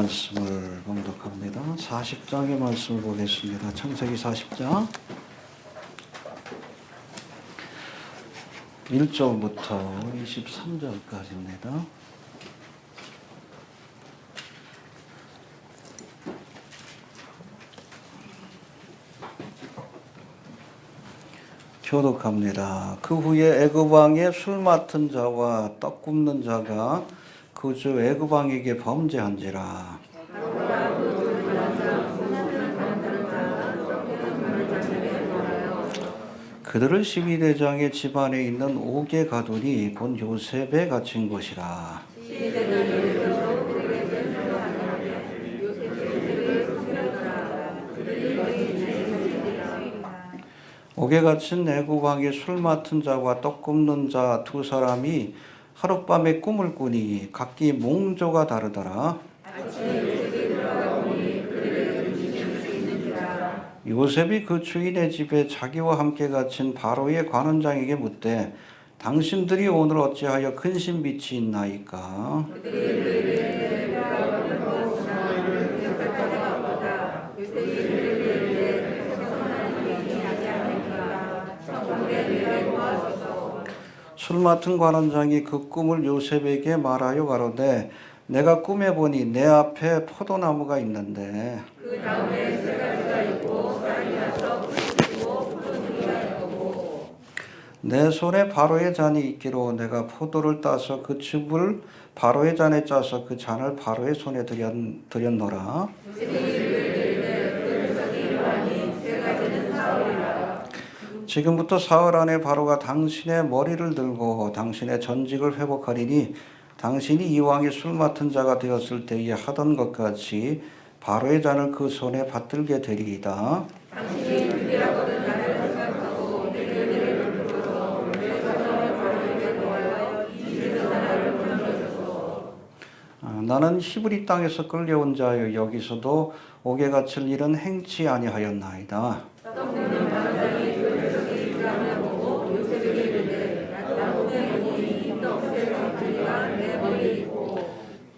말씀을 봉독합니다. 40장의 말씀을 보겠습니다. 창세기 40장 1절부터 23절까지입니다. 교독합니다. 그 후에 애굽 왕의 술 맡은 자와 떡 굽는 자가 그 주 애굽 왕에게 범죄한지라. 그들을 12대장의 집안에 있는 옥에 가두니 본 요셉에 갇힌 곳이라. 옥에 갇힌 애굽 왕의 술 맡은 자와 떡 굽는 자 두 사람이 하룻밤에 꿈을 꾸니 각기 몽조가 다르더라. 요셉이 그 주인의 집에 자기와 함께 갇힌 바로의 관원장에게 묻되 당신들이 오늘 어찌하여 근심 빛이 있나이까? 술 맡은 관원장이 그 꿈을 요셉에게 말하여 가로되 내가 꿈에 보니 내 앞에 포도나무가 있는데 그 다음에 세 가지가 있고 싹이 나서 뿌리고 포도주가 있고 내 손에 바로의 잔이 있기로 내가 포도를 따서 그 즙을 바로의 잔에 짜서 그 잔을 바로의 손에 드렸노라. 지금부터 사흘 안에 바로가 당신의 머리를 들고 당신의 전직을 회복하리니 당신이 이 왕의 술 맡은 자가 되었을 때에 하던 것 같이 바로의 잔을 그 손에 받들게 되리이다. 당신이 준비하거든 나를 생각하고 내 은혜를 베풀어서 내 사정을 바로에게 도하여 이집에서 나를 건져주소서. 나는 히브리 땅에서 끌려온 자여 여기서도 옥에 갇힐 일은 행치 아니하였나이다.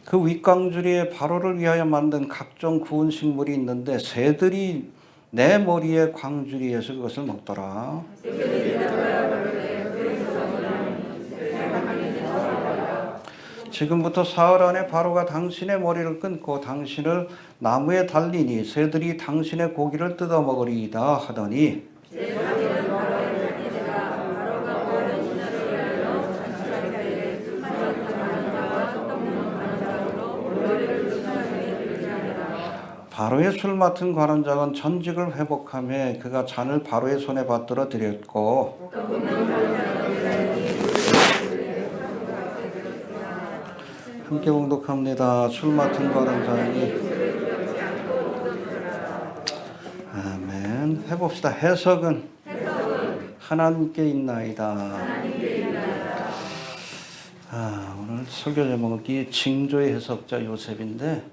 그 윗광주리에 바로를 위하여 만든 각종 구운 식물이 있는데 새들이 내 머리의 광주리에서 그것을 먹더라. 지금부터 사흘 안에 바로가 당신의 머리를 끊고 당신을 나무에 달리니 새들이 당신의 고기를 뜯어 먹으리이다 하더니 바로의 술 맡은 관원장은 전직을 회복하며 그가 잔을 바로의 손에 받들어 드렸고 함께 봉독합니다. 술 맡은 관원장이 아멘. 해봅시다. 해석은 하나님께 있나이다. 오늘 설교 제목이 징조의 해석자 요셉인데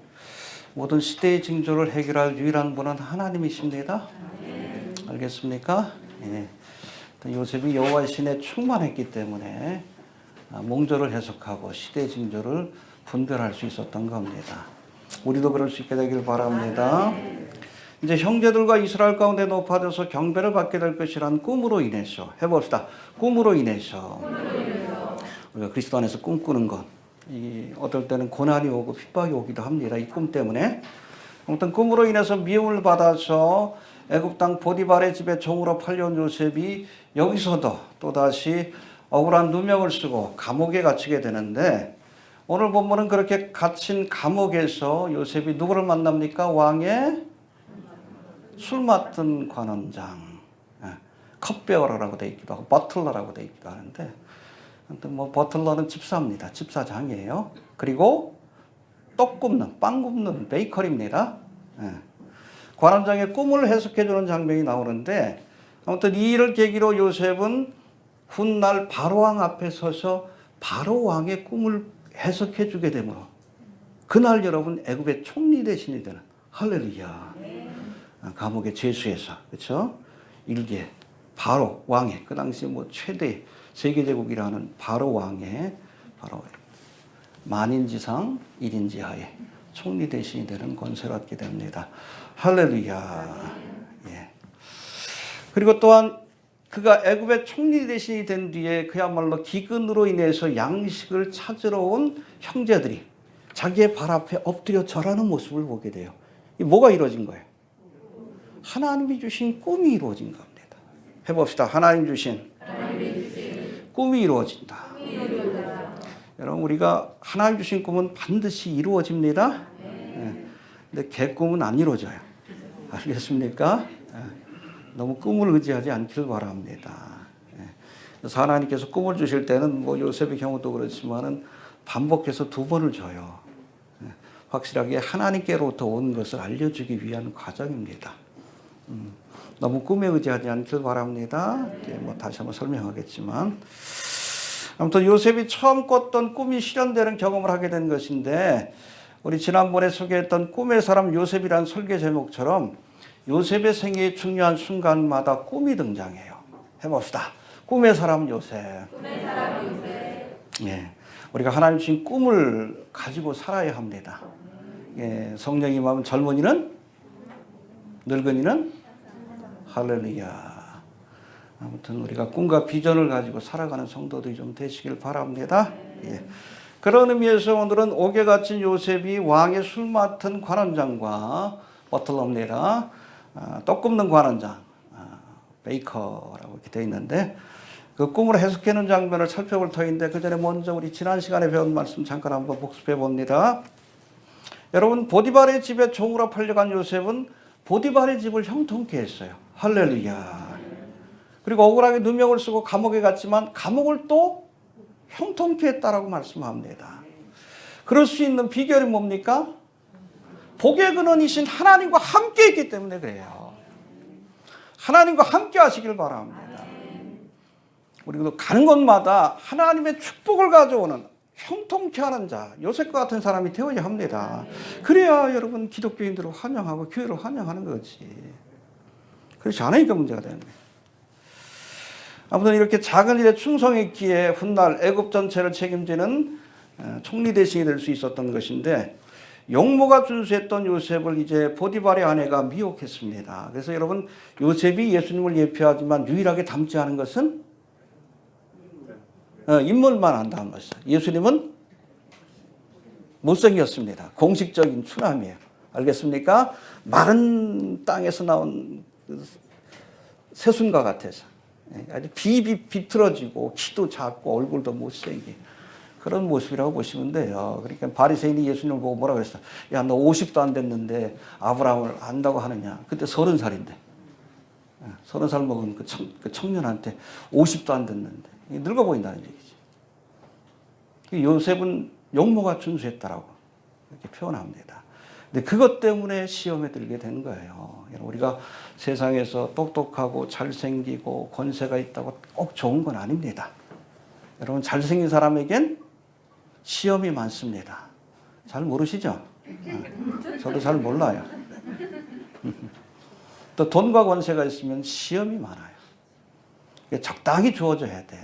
모든 시대의 징조를 해결할 유일한 분은 하나님이십니다. 알겠습니까? 예. 요셉이 여호와의 신에 충만했기 때문에 몽조를 해석하고 시대의 징조를 분별할 수 있었던 겁니다. 우리도 그럴 수 있게 되길 바랍니다. 이제 형제들과 이스라엘 가운데 높아져서 경배를 받게 될 것이란 꿈으로 인해서 해봅시다. 꿈으로 인해서 우리가 그리스도 안에서 꿈꾸는 것 어떨 때는 고난이 오고 핍박이 오기도 합니다. 이 꿈 때문에. 아무튼 꿈으로 인해서 미움을 받아서 애굽 땅 보디발의 집에 종으로 팔려온 요셉이 여기서도 또다시 억울한 누명을 쓰고 감옥에 갇히게 되는데 오늘 본문은 그렇게 갇힌 감옥에서 요셉이 누구를 만납니까? 왕의 술 맡은 관원장, 컵베어러라고 되어 있기도 하고 버틀러라고 되어 있기도 하는데 아무튼 버틀러는 집사입니다. 집사장이에요. 그리고 떡 굽는, 빵 굽는 베이커리입니다. 관원장의 꿈을 해석해주는 장면이 나오는데 아무튼 이 일을 계기로 요셉은 훗날 바로왕 앞에 서서 바로왕의 꿈을 해석해주게 되므로 그날 여러분 애굽의 총리 대신이 되는 할렐루야. 감옥의 죄수에서 그렇죠? 일개 바로 왕의 그 당시 최대 세계제국이라는 바로 왕의 바로 만인지상 1인지하에 총리 대신이 되는 권세를 얻게 됩니다. 할렐루야. 예. 그리고 또한 그가 애굽의 총리 대신이 된 뒤에 그야말로 기근으로 인해서 양식을 찾으러 온 형제들이 자기의 발 앞에 엎드려 절하는 모습을 보게 돼요. 이 뭐가 이루어진 거예요? 하나님이 주신 꿈이 이루어진 겁니다. 해봅시다. 하나님 주신 꿈이 이루어진다. 여러분, 우리가 하나님 주신 꿈은 반드시 이루어집니다. 네. 근데 개꿈은 안 이루어져요. 알겠습니까? 네. 너무 꿈을 의지하지 않길 바랍니다. 네. 그래서 하나님께서 꿈을 주실 때는 뭐 요셉의 경우도 그렇지만은 반복해서 2번을 줘요. 네. 확실하게 하나님께로부터 온 것을 알려주기 위한 과정입니다. 너무 꿈에 의지하지 않길 바랍니다. 뭐 다시 한번 설명하겠지만, 아무튼 요셉이 처음 꿨던 꿈이 실현되는 경험을 하게 된 것인데, 우리 지난번에 소개했던 꿈의 사람 요셉이라는 설교 제목처럼 요셉의 생애의 중요한 순간마다 꿈이 등장해요. 해봅시다. 꿈의 사람 요셉. 꿈의 사람 요셉. 예, 우리가 하나님 주신 꿈을 가지고 살아야 합니다. 예, 성령이 임하면 젊은이는, 늙은이는, 할렐루야. 아무튼 우리가 꿈과 비전을 가지고 살아가는 성도들이 좀 되시길 바랍니다. 예. 그런 의미에서 오늘은 옥에 갇힌 요셉이 왕의 술 맡은 관원장과 버틀러입니다. 떡 굽는 관원장, 베이커라고 이렇게 되어 있는데, 그 꿈을 해석하는 장면을 살펴볼 터인데, 그 전에 먼저 우리 지난 시간에 배운 말씀 잠깐 한번 복습해 봅니다. 여러분, 보디발의 집에 종으로 팔려간 요셉은 보디발의 집을 형통케 했어요. 할렐루야. 그리고 억울하게 누명을 쓰고 감옥에 갔지만 감옥을 또 형통케 했다라고 말씀합니다. 그럴 수 있는 비결이 뭡니까? 복의 근원이신 하나님과 함께 있기 때문에 그래요. 하나님과 함께 하시길 바랍니다. 우리도 가는 곳마다 하나님의 축복을 가져오는 형통케 하는 자, 요셉과 같은 사람이 되어야 합니다. 그래야 여러분 기독교인들을 환영하고 교회를 환영하는 거지. 그렇지 않으니까 문제가 되는 거예요. 아무튼 이렇게 작은 일에 충성했기에 훗날 애굽 전체를 책임지는 총리 대신이 될 수 있었던 것인데, 용모가 준수했던 요셉을 이제 보디발의 아내가 미혹했습니다. 그래서 여러분, 요셉이 예수님을 예표하지만 유일하게 닮지 않은 것은 인물만 안 닮았어요. 예수님은 못생겼습니다. 공식적인 추남이에요. 알겠습니까? 마른 땅에서 나온 새순과 같아서 아주 비틀어지고 키도 작고 얼굴도 못생긴 그런 모습이라고 보시면 돼요. 그러니까 바리새인이 예수님을 보고 뭐라고 그랬어? 야, 너 50도 안 됐는데 아브라함을 안다고 하느냐? 그때 30살인데 30살 먹은 그 청년한테 50도 안 됐는데 늙어 보인다는 얘기지. 요셉은 용모가 준수했다라고 이렇게 표현합니다. 근데 그것 때문에 시험에 들게 된 거예요. 우리가 세상에서 똑똑하고 잘생기고 권세가 있다고 꼭 좋은 건 아닙니다. 여러분, 잘생긴 사람에겐 시험이 많습니다. 잘 모르시죠? 저도 잘 몰라요. 또 돈과 권세가 있으면 시험이 많아요. 적당히 주어져야 돼.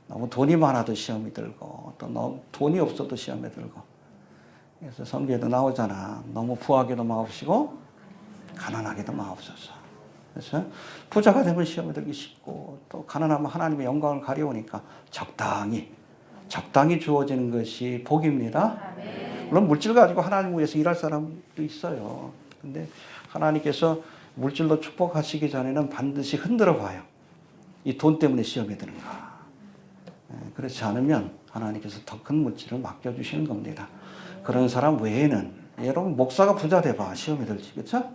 너무 돈이 많아도 시험이 들고, 또 너무 돈이 없어도 시험에 들고. 그래서 성경에도 나오잖아. 너무 부하게도 마옵시고 가난하게도 마옵소서. 그래서 부자가 되면 시험에 들기 쉽고, 또 가난하면 하나님의 영광을 가려우니까 적당히 주어지는 것이 복입니다. 물론 물질 가지고 하나님 위해서 일할 사람도 있어요. 근데 하나님께서 물질로 축복하시기 전에는 반드시 흔들어 봐요. 이 돈 때문에 시험에 드는가. 그렇지 않으면 하나님께서 더 큰 물질을 맡겨주시는 겁니다. 그런 사람 외에는, 여러분 목사가 부자 돼봐 시험에 들지, 그렇죠?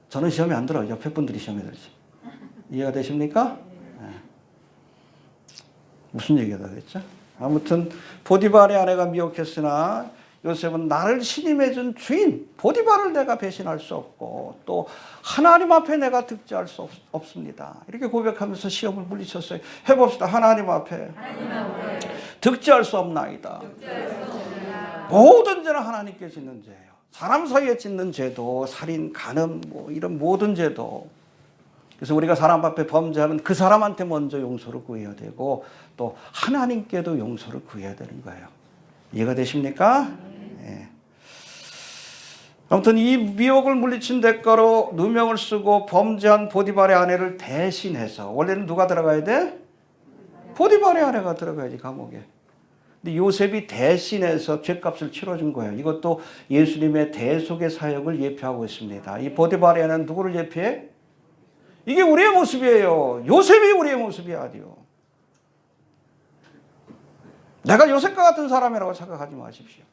저는 시험에 안 들어요. 옆에 분들이 시험에 들지. 이해가 되십니까? 네. 무슨 얘기가 됐죠? 아무튼 보디발의 아내가 미혹했으나 요셉은 나를 신임해준 주인 보디발을 내가 배신할 수 없고 또 하나님 앞에 내가 득죄할 수 없습니다. 이렇게 고백하면서 시험을 물리쳤어요. 해봅시다. 하나님 앞에 득죄할 수 없나이다. 모든 죄는 하나님께 짓는 죄예요. 사람 사이에 짓는 죄도, 살인, 간음, 뭐 이런 모든 죄도. 그래서 우리가 사람 앞에 범죄하면 그 사람한테 먼저 용서를 구해야 되고 또 하나님께도 용서를 구해야 되는 거예요. 이해가 되십니까? 네. 아무튼 이 미혹을 물리친 대가로 누명을 쓰고 범죄한 보디발의 아내를 대신해서, 원래는 누가 들어가야 돼? 보디발의 아내가 들어가야지 감옥에. 근데 요셉이 대신해서 죄값을 치러준 거예요. 이것도 예수님의 대속의 사역을 예표하고 있습니다. 이 보디발의 아내는 누구를 예표해? 이게 우리의 모습이에요. 요셉이 우리의 모습이 아니요. 내가 요셉과 같은 사람이라고 생각하지 마십시오.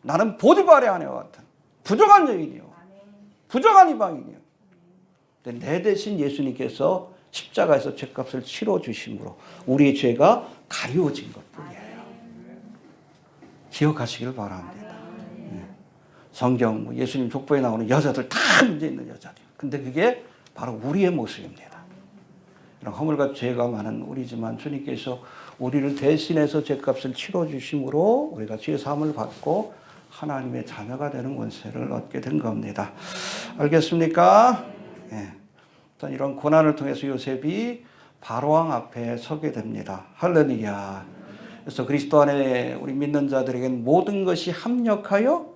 나는 보디발의 아내와 같은 부정한 여인이요, 부정한 이방인이요. 내 대신 예수님께서 십자가에서 죄값을 치러주심으로 우리의 죄가 가려워진 것뿐이에요. 기억하시길 바랍니다. 성경 예수님 족보에 나오는 여자들 다 문제 있는 여자들. 근데 그게 바로 우리의 모습입니다. 이런 허물과 죄가 많은 우리지만 주님께서 우리를 대신해서 죄값을 치러주심으로 우리가 죄사함을 받고 하나님의 자녀가 되는 권세를 얻게 된 겁니다. 알겠습니까? 예. 이런 고난을 통해서 요셉이 바로왕 앞에 서게 됩니다. 할렐루야. 그래서 그리스도 안에 우리 믿는 자들에게는 모든 것이 합력하여,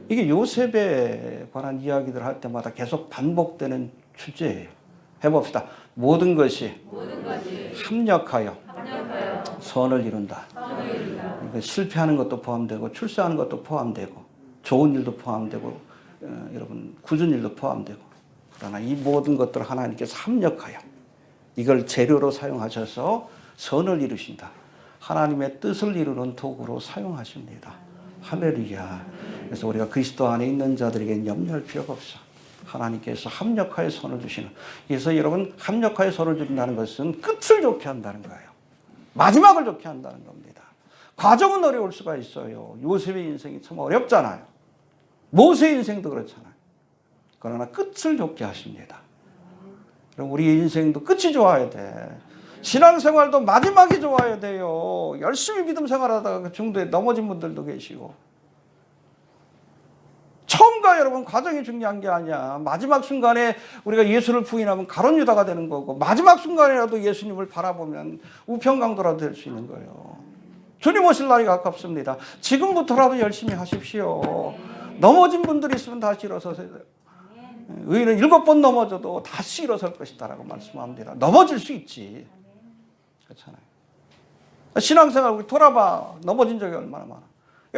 이게 요셉에 관한 이야기들 할 때마다 계속 반복되는 주제예요. 해봅시다. 모든 것이 합력하여 선을 이룬다. 실패하는 것도 포함되고 출세하는 것도 포함되고 좋은 일도 포함되고 여러분 굳은 일도 포함되고, 그러나 이 모든 것들을 하나님께서 합력하여 이걸 재료로 사용하셔서 선을 이루신다. 하나님의 뜻을 이루는 도구로 사용하십니다. 할렐루야. 그래서 우리가 그리스도 안에 있는 자들에게는 염려할 필요가 없어. 하나님께서 합력하여 선을 주시는. 그래서 여러분, 합력하여 선을 주신다는 것은 끝을 좋게 한다는 거예요. 마지막을 좋게 한다는 겁니다. 과정은 어려울 수가 있어요. 요셉의 인생이 참 어렵잖아요. 모세의 인생도 그렇잖아요. 그러나 끝을 좋게 하십니다. 그럼 우리 인생도 끝이 좋아야 돼. 신앙생활도 마지막이 좋아야 돼요. 열심히 믿음 생활하다가 그 중도에 넘어진 분들도 계시고. 처음과 여러분 과정이 중요한 게 아니야. 마지막 순간에 우리가 예수를 부인하면 가룟 유다가 되는 거고, 마지막 순간이라도 예수님을 바라보면 우편강도라도 될 수 있는 거예요. 주님 오실 날이 가깝습니다. 지금부터라도 열심히 하십시오. 넘어진 분들이 있으면 다시 일어서세요. 의인은 7번 넘어져도 다시 일어설 것이다 라고 말씀합니다. 넘어질 수 있지. 그렇잖아요. 신앙생활 우리 돌아봐. 넘어진 적이 얼마나 많아.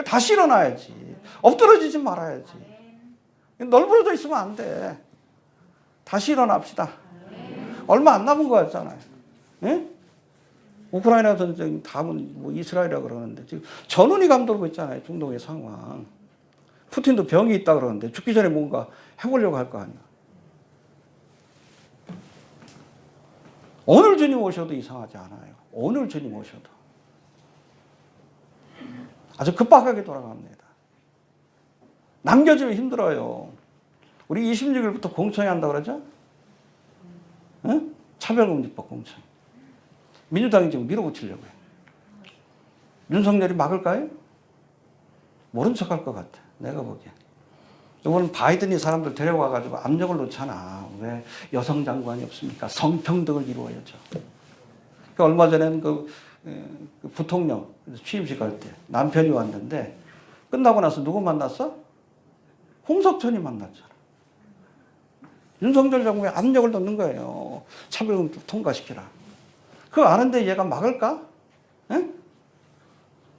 다시 일어나야지. 엎드러지지 말아야지. 널브러져 있으면 안 돼. 다시 일어납시다. 얼마 안 남은 거 같잖아요. 예? 우크라이나 전쟁 다음은 뭐 이스라엘이라 그러는데 지금 전운이 감돌고 있잖아요. 중동의 상황. 푸틴도 병이 있다 그러는데 죽기 전에 뭔가 해보려고 할 거 아니야. 오늘 주님 오셔도 이상하지 않아요. 오늘 주님 오셔도 아주 급박하게 돌아갑니다. 남겨지면 힘들어요. 우리 26일부터 공청회 한다고 그러죠? 응? 차별금지법 공청회. 민주당이 지금 밀어붙이려고 해요. 윤석열이 막을까요? 모른 척 할 것 같아. 내가 보기엔. 이번은 바이든이 사람들 데려와가지고 압력을 놓잖아. 왜 여성 장관이 없습니까? 성평등을 이루어야죠. 그러니까 얼마 전에는 그 부통령 취임식 할 때 남편이 왔는데 끝나고 나서 누구 만났어? 홍석천이 만났잖아. 윤석열 정부에 압력을 넣는 거예요. 차별금지 통과시키라. 그거 아는데 얘가 막을까? 에?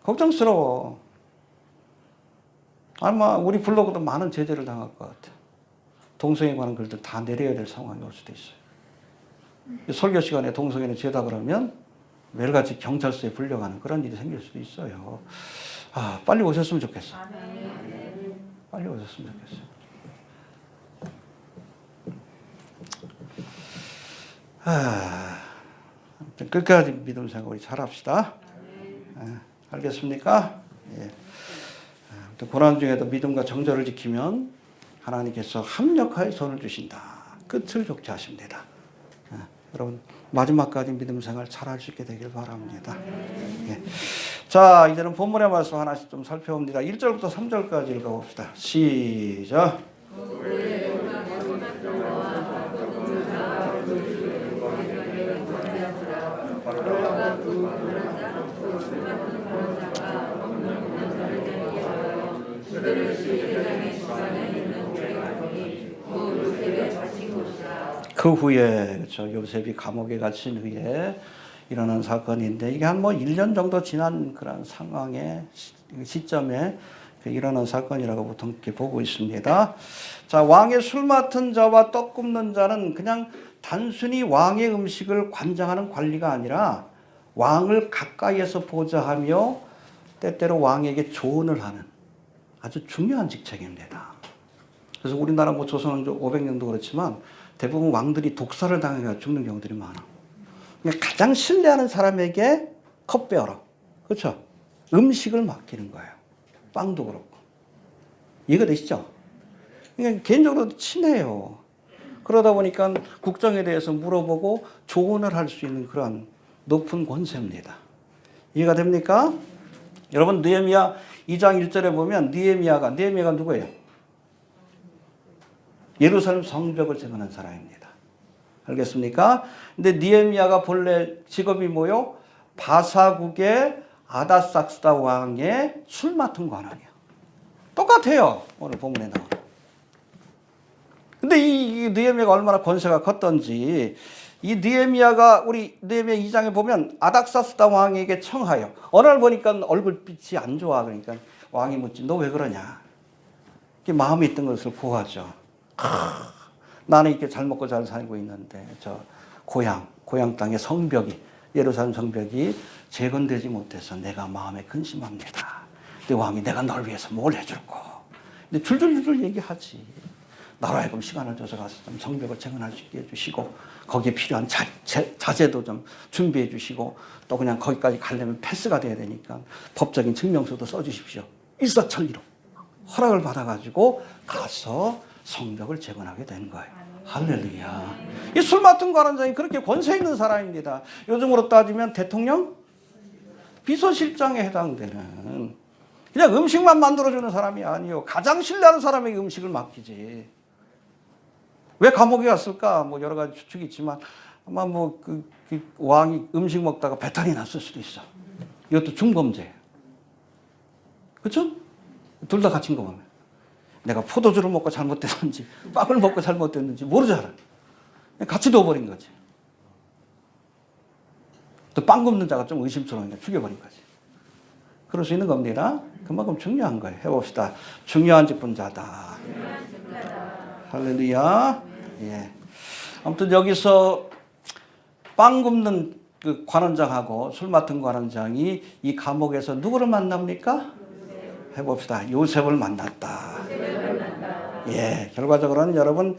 걱정스러워. 아마 우리 블로그도 많은 제재를 당할 것 같아. 동성애에 관한 글들 다 내려야 될 상황이 올 수도 있어요. 설교 시간에 동성애는 죄다 그러면 매일같이 경찰서에 불려가는 그런 일이 생길 수도 있어요. 아, 빨리 오셨으면 좋겠어. 빨리 오셨으면 좋겠어요. 끝까지 믿음 생활 우리 잘합시다. 알겠습니까? 예. 고난 중에도 믿음과 정절을 지키면 하나님께서 합력하여 선을 주신다. 끝을 좋게 하십니다. 여러분 마지막까지 믿음 생활 잘할 수 있게 되길 바랍니다. 예. 자, 이제는 본문의 말씀 하나씩 좀 살펴봅니다. 1절부터 3절까지 읽어봅시다. 시작. 그 후에 그렇죠. 요셉이 감옥에 갇힌 후에 일어난 사건인데 이게 한 뭐 1년 정도 지난 그런 상황의 시점에 일어난 사건이라고 보통 이렇게 보고 있습니다. 자, 왕의 술 맡은 자와 떡 굽는 자는 그냥 단순히 왕의 음식을 관장하는 관리가 아니라 왕을 가까이에서 보좌하며 때때로 왕에게 조언을 하는 아주 중요한 직책입니다. 그래서 우리나라 뭐 조선왕조 500년도 그렇지만 대부분 왕들이 독사를 당해서 죽는 경우들이 많아. 그러니까 가장 신뢰하는 사람에게 컵베어러, 그렇죠? 음식을 맡기는 거예요. 빵도 그렇고. 이해가 되시죠? 그러니까 개인적으로 친해요. 그러다 보니까 국정에 대해서 물어보고 조언을 할 수 있는 그런 높은 권세입니다. 이해가 됩니까? 여러분 느헤미야 2장 1절에 보면 느헤미야가 누구예요? 예루살렘 성벽을 재건한 사람입니다. 알겠습니까? 근데 느헤미야가 본래 직업이 뭐요? 바사국의 아다삭스다 왕의 술 맡은 관원이야. 똑같아요. 오늘 본문에 나와. 근데 이 느헤미야가 얼마나 권세가 컸던지 이 느헤미야가 우리 느헤미야 2장에 보면 아닥사스다 왕에게 청하여 어느 날 보니까 얼굴빛이 안 좋아. 그러니까 왕이 묻지 너 왜 그러냐. 마음에 있던 것을 보아죠. 나는 이렇게 잘 먹고 잘 살고 있는데 저 고향 땅의 성벽이 예루살렘 성벽이 재건되지 못해서 내가 마음에 근심합니다. 근데 왕이 내가 널 위해서 뭘 해줄까? 근데 줄줄줄 얘기하지. 나로 하여금 시간을 줘서 가서 좀 성벽을 재건할 수 있게 해주시고 거기에 필요한 자재도 좀 준비해 주시고 또 그냥 거기까지 가려면 패스가 돼야 되니까 법적인 증명서도 써주십시오. 일사천리로 허락을 받아가지고 가서 성벽을 재건하게 된 거예요. 할렐루야. 이 술 맡은 관원장이 그렇게 권세 있는 사람입니다. 요즘으로 따지면 대통령 비서실장에 해당되는 그냥 음식만 만들어주는 사람이 아니요. 가장 신뢰하는 사람에게 음식을 맡기지. 왜 감옥에 갔을까? 뭐 여러 가지 추측이 있지만 아마 뭐 그 왕이 음식 먹다가 배탈이 났을 수도 있어. 이것도 중범죄예요. 그렇죠? 둘 다 갇힌 거 보면. 내가 포도주를 먹고 잘못됐는지 빵을 먹고 잘못됐는지 모르잖아. 같이 둬버린 거지. 또 빵 굽는 자가 좀 의심스러우니까 죽여버린 거지. 그럴 수 있는 겁니다. 그만큼 중요한 거예요. 해봅시다. 중요한 직분자다. 할렐루야. 예. 아무튼 여기서 빵 굽는 그 관원장하고 술 맡은 관원장이 이 감옥에서 누구를 만납니까? 해봅시다. 요셉을 만났다. 예. 결과적으로는 여러분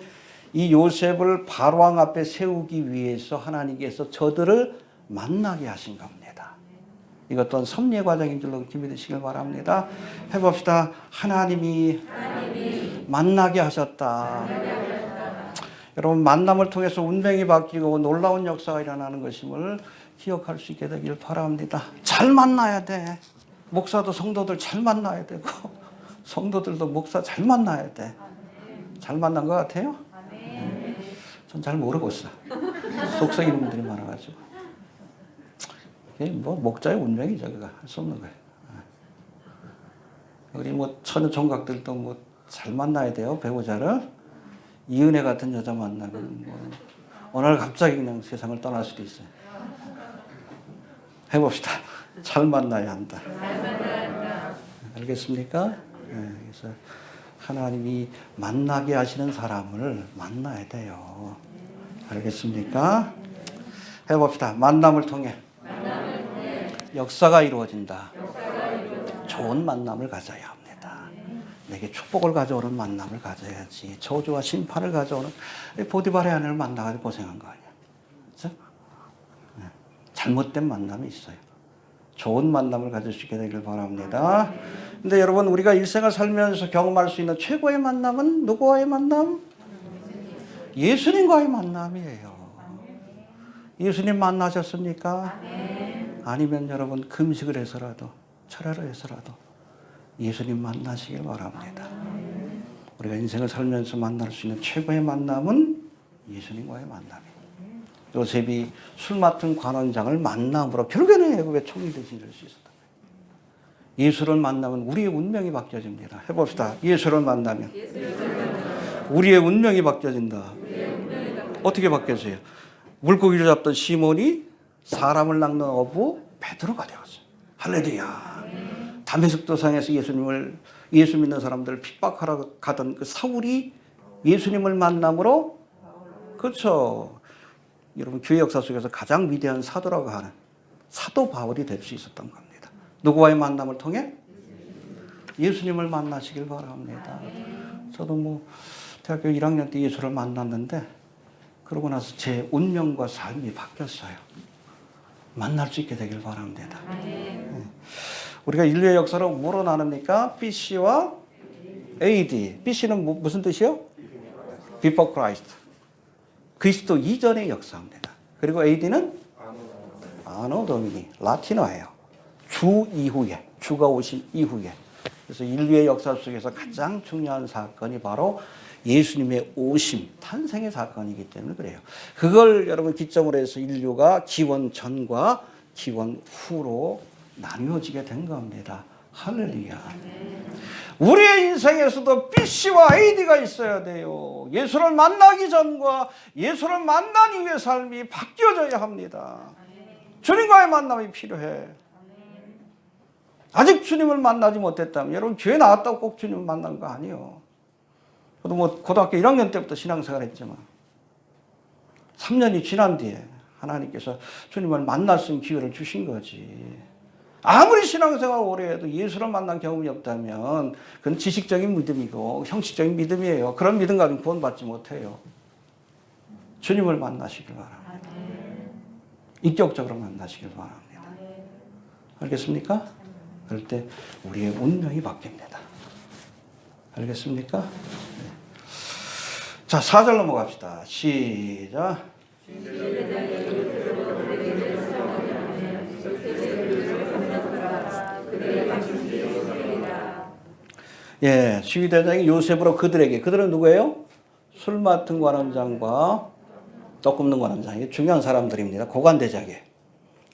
이 요셉을 바로왕 앞에 세우기 위해서 하나님께서 저들을 만나게 하신 겁니다. 이것 또한 섭리의 과정인 줄로 믿으시길 바랍니다. 해봅시다. 하나님이 만나게 하셨다. 여러분 만남을 통해서 운명이 바뀌고 놀라운 역사가 일어나는 것임을 기억할 수 있게 되길 바랍니다. 잘 만나야 돼. 목사도 성도들 잘 만나야 되고 성도들도 목사 잘 만나야 돼. 잘 만난 것 같아요? 전 잘 모르고 있어. 속썩이는 분들이 많아가지고. 뭐 목자의 운명이죠. 그거 할 수 없는 거예요. 우리 뭐 처녀 총각들도 뭐 잘 만나야 돼요. 배우자를. 이은혜 같은 여자 만나면 뭐 어느 날 갑자기 그냥 세상을 떠날 수도 있어요. 해봅시다. 잘 만나야 한다. 알겠습니까? 네, 그래서 하나님이 만나게 하시는 사람을 만나야 돼요. 알겠습니까? 해봅시다. 만남을 통해 역사가 이루어진다. 좋은 만남을 가져야 합니다. 내게 축복을 가져오는 만남을 가져야지. 저주와 심판을 가져오는 보디발의 아내를 만나가지고 고생한 거 아니야. 그렇죠? 네. 잘못된 만남이 있어요. 좋은 만남을 가질 수 있게 되길 바랍니다. 근데 여러분 우리가 일생을 살면서 경험할 수 있는 최고의 만남은 누구와의 만남? 예수님과의 만남이에요. 예수님 만나셨습니까? 아니면 여러분 금식을 해서라도 철야를 해서라도 예수님 만나시길 바랍니다. 우리가 인생을 살면서 만날 수 있는 최고의 만남은 예수님과의 만남이에요. 요셉이 술 맡은 관원장을 만남으로 결국에는 애굽의 총리 대신을 수 있었다. 예수를 만나면 우리의 운명이 바뀌어집니다. 해봅시다. 예수를 만나면 우리의 운명이 바뀌어진다. 어떻게 바뀌었어요? 물고기를 잡던 시몬이 사람을 낚는 어부 베드로가 되었어요. 할렐루야. 다메섹 도상에서 예수 믿는 사람들을 핍박하러 가던 그 사울이 예수님을 만남으로, 그렇죠. 여러분, 교회 역사 속에서 가장 위대한 사도라고 하는 사도 바울이 될 수 있었던 겁니다. 누구와의 만남을 통해? 예수님을 만나시길 바랍니다. 저도 대학교 1학년 때 예수를 만났는데, 그러고 나서 제 운명과 삶이 바뀌었어요. 만날 수 있게 되길 바랍니다. 우리가 인류의 역사를 뭐로 나눕니까? BC와 AD. BC는 무슨 뜻이요? Before Christ. 그리스도 이전의 역사입니다. 그리고 AD는 아노 도미니, 라틴어예요. 주 이후에, 주가 오신 이후에. 그래서 인류의 역사 속에서 가장 중요한 사건이 바로 예수님의 오심, 탄생의 사건이기 때문에 그래요. 그걸 여러분 기점으로 해서 인류가 기원 전과 기원 후로 나뉘어지게 된 겁니다. 할렐루야. 우리의 인생에서도 BC와 AD가 있어야 돼요. 예수를 만나기 전과 예수를 만난 이후의 삶이 바뀌어져야 합니다. 주님과의 만남이 필요해. 아직 주님을 만나지 못했다면, 여러분 교회 나왔다고 꼭 주님을 만난 거 아니에요. 저도 고등학교 1학년 때부터 신앙생활 했지만 3년이 지난 뒤에 하나님께서 주님을 만날 수 있는 기회를 주신 거지. 아무리 신앙생활 오래 해도 예수를 만난 경험이 없다면 그건 지식적인 믿음이고 형식적인 믿음이에요. 그런 믿음 가지고 구원받지 못해요. 주님을 만나시길 바랍니다. 인격적으로 만나시길 바랍니다. 알겠습니까? 그럴 때 우리의 운명이 바뀝니다. 알겠습니까? 네. 자, 4절 넘어갑시다. 시작. 예, 시위대장이 요셉으로 그들은 누구예요? 술 맡은 관원장과 떡 굽는 관원장이 중요한 사람들입니다. 고관대장이에요.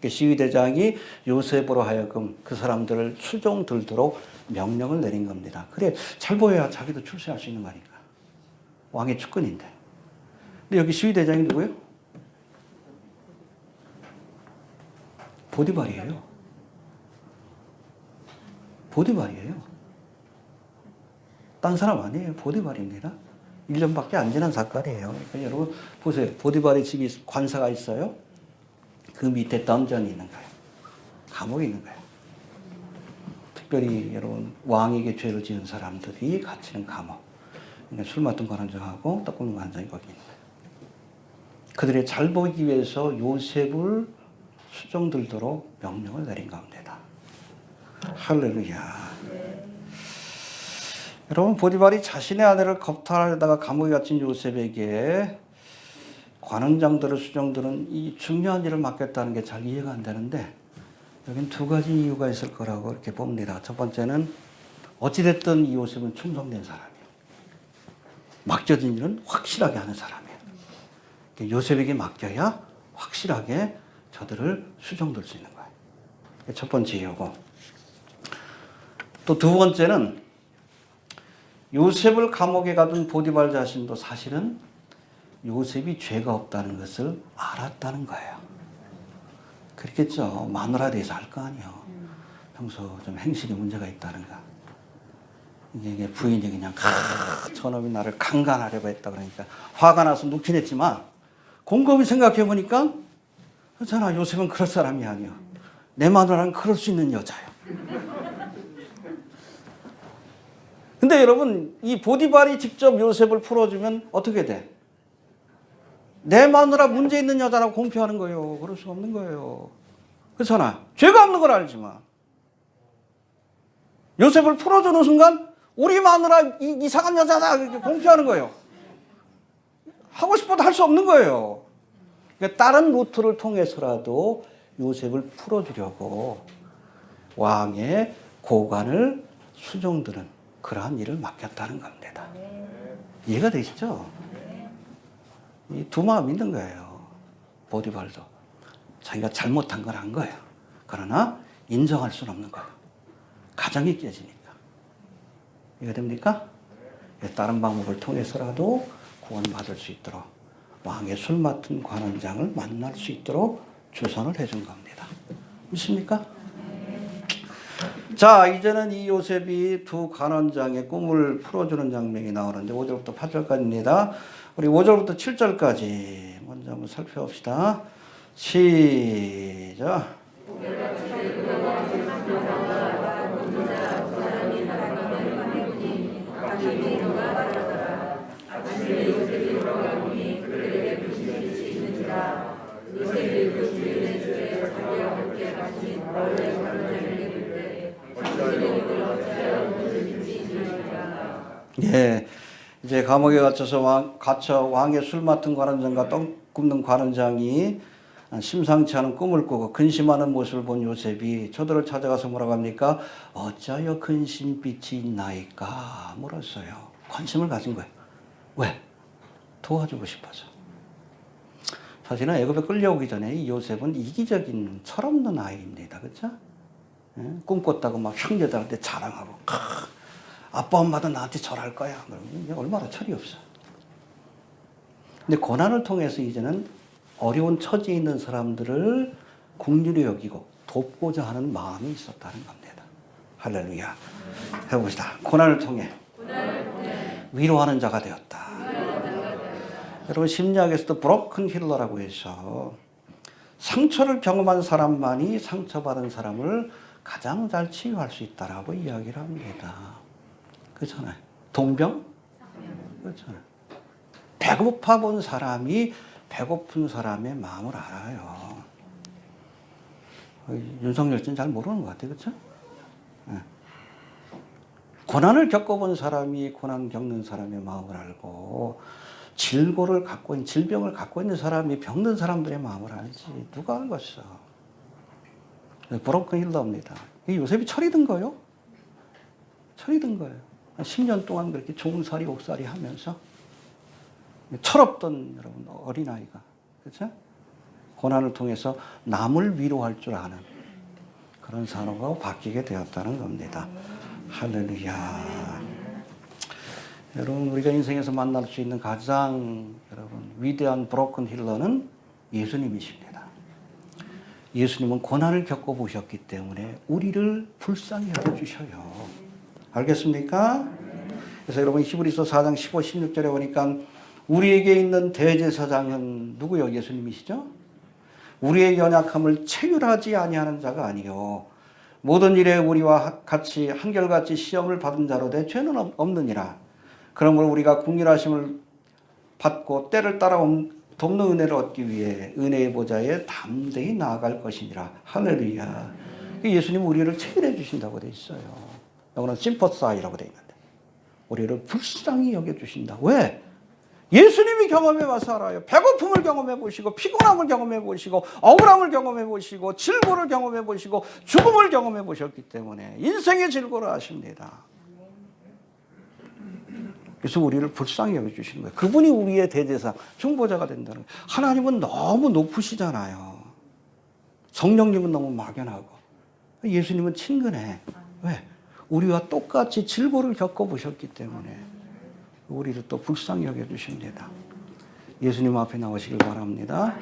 시위대장이 요셉으로 하여금 그 사람들을 수종 들도록 명령을 내린 겁니다. 그래, 잘 보여야 자기도 출세할 수 있는 거니까. 왕의 측근인데. 근데 여기 시위대장이 누구예요? 보디발이에요. 보디발이에요. 딴 사람 아니에요. 보디발입니다. 1년밖에 안 지난 사건이에요. 그러니까 여러분 보세요. 보디발의 집이 관사가 있어요. 그 밑에 던전이 있는 거예요. 감옥이 있는 거예요. 특별히 여러분 왕에게 죄를 지은 사람들이 갇히는 감옥. 그러니까 술 맡은 관원장하고 떡 굽는 관원장이 거기 있는 거예요. 그들의 잘 보이기 위해서 요셉을 수종 들도록 명령을 내린 겁니다. 할렐루야. 여러분 보디발이 자신의 아내를 겁탈하다가 감옥에 갇힌 요셉에게 관원장들을 수종들은 이 중요한 일을 맡겼다는 게 잘 이해가 안 되는데 여긴 두 가지 이유가 있을 거라고 이렇게 봅니다. 첫 번째는 어찌됐든 이 요셉은 충성된 사람이에요. 맡겨진 일은 확실하게 하는 사람이에요. 요셉에게 맡겨야 확실하게 저들을 수종들 수 있는 거예요. 첫 번째 이유고, 또 두 번째는 요셉을 감옥에 가둔 보디발 자신도 사실은 요셉이 죄가 없다는 것을 알았다는 거예요. 그렇겠죠. 마누라에 대해서 알 거 아니에요. 평소 좀 행실이 문제가 있다는가. 이게 부인이 그냥 저놈이 나를 강간하려고 했다 그러니까 화가 나서 눕긴 했지만 곰곰이 생각해 보니까 그렇잖아. 요셉은 그럴 사람이 아니야. 내 마누라는 그럴 수 있는 여자예요. 근데 여러분 이 보디발이 직접 요셉을 풀어주면 어떻게 돼? 내 마누라 문제 있는 여자라고 공표하는 거예요. 그럴 수 없는 거예요. 그렇잖아. 죄가 없는 걸 알지만 요셉을 풀어주는 순간 우리 마누라 이상한 여자다 이렇게 공표하는 거예요. 하고 싶어도 할 수 없는 거예요. 그러니까 다른 루트를 통해서라도 요셉을 풀어주려고 왕의 고관을 수종드는 그러한 일을 맡겼다는 겁니다. 이해가 되시죠? 이 두 마음 있는 거예요. 보디발도 자기가 잘못한 건 한 거예요. 그러나 인정할 수는 없는 거예요. 가정이 깨지니까. 이해가 됩니까? 다른 방법을 통해서라도 구원받을 수 있도록 왕의 술 맡은 관원장을 만날 수 있도록 주선을 해준 겁니다. 믿습니까? 자, 이제는 이 요셉이 두 관원장의 꿈을 풀어주는 장면이 나오는데 5절부터 8절까지입니다. 우리 5절부터 7절까지 먼저 한번 살펴봅시다. 시작. 예, 이제 감옥에 갇혀 왕의 술 맡은 관원장과 떡 굽는 관원장이 심상치 않은 꿈을 꾸고 근심하는 모습을 본 요셉이 저들을 찾아가서 뭐라고 합니까? 어찌하여 근심빛이 있나이까 물었어요. 관심을 가진 거예요. 왜? 도와주고 싶어서. 사실은 애굽에 끌려오기 전에 이 요셉은 이기적인 철없는 아이입니다. 그렇죠? 예? 꿈 꿨다고 막 형제들한테 자랑하고 아빠 엄마도 나한테 절할 거야. 그러면 얼마나 철이 없어. 근데 고난을 통해서 이제는 어려운 처지에 있는 사람들을 긍휼히 여기고 돕고자 하는 마음이 있었다는 겁니다. 할렐루야. 해봅시다. 고난을 통해 위로하는 자가 되었다. 여러분 심리학에서도 브로큰 힐러라고 해서 상처를 경험한 사람만이 상처받은 사람을 가장 잘 치유할 수 있다라고 이야기를 합니다. 그렇잖아요. 동병? 그렇잖아요. 배고파 본 사람이 배고픈 사람의 마음을 알아요. 윤석열 씨는 잘 모르는 것 같아요. 그렇죠? 네. 고난을 겪어본 사람이 고난 겪는 사람의 마음을 알고 질병을 갖고 있는 사람이 병든 사람들의 마음을 알지. 누가 알겠어. 브로큰 힐러입니다. 요셉이 철이 든 거예요. 철이 든 거예요. 한 10년 동안 그렇게 종살이 옥살이 하면서 철없던 여러분 어린아이가 그렇죠? 고난을 통해서 남을 위로할 줄 아는 그런 사람으로 바뀌게 되었다는 겁니다. 할렐루야. 여러분 우리가 인생에서 만날 수 있는 가장 여러분 위대한 브로큰 힐러는 예수님이십니다. 예수님은 고난을 겪어보셨기 때문에 우리를 불쌍히 여겨주셔요. 알겠습니까? 그래서 여러분 히브리서 4장 15, 16절에 보니까 우리에게 있는 대제사장은 누구요? 예수님이시죠? 우리의 연약함을 체휼하지 아니하는 자가 아니요 모든 일에 우리와 같이 한결같이 시험을 받은 자로 돼 죄는 없느니라. 그러므로 우리가 긍휼하심을 받고 때를 따라 돕는 은혜를 얻기 위해 은혜의 보좌에 담대히 나아갈 것이니라. 할렐루야. 예수님 우리를 체휼해 주신다고 돼 있어요. 여기는 심퍼사이라고 돼 있는데 우리를 불쌍히 여겨주신다. 왜? 예수님이 경험해 봐서 알아요. 배고픔을 경험해 보시고 피곤함을 경험해 보시고 억울함을 경험해 보시고 질고를 경험해 보시고 죽음을 경험해 보셨기 때문에 인생의 질고를 아십니다. 그래서 우리를 불쌍히 여겨주시는 거예요. 그분이 우리의 대제사, 중보자가 된다는 거예요. 하나님은 너무 높으시잖아요. 성령님은 너무 막연하고 예수님은 친근해. 왜? 우리와 똑같이 질고를 겪어보셨기 때문에 우리를 또 불쌍히 여겨주십니다. 예수님 앞에 나오시길 바랍니다.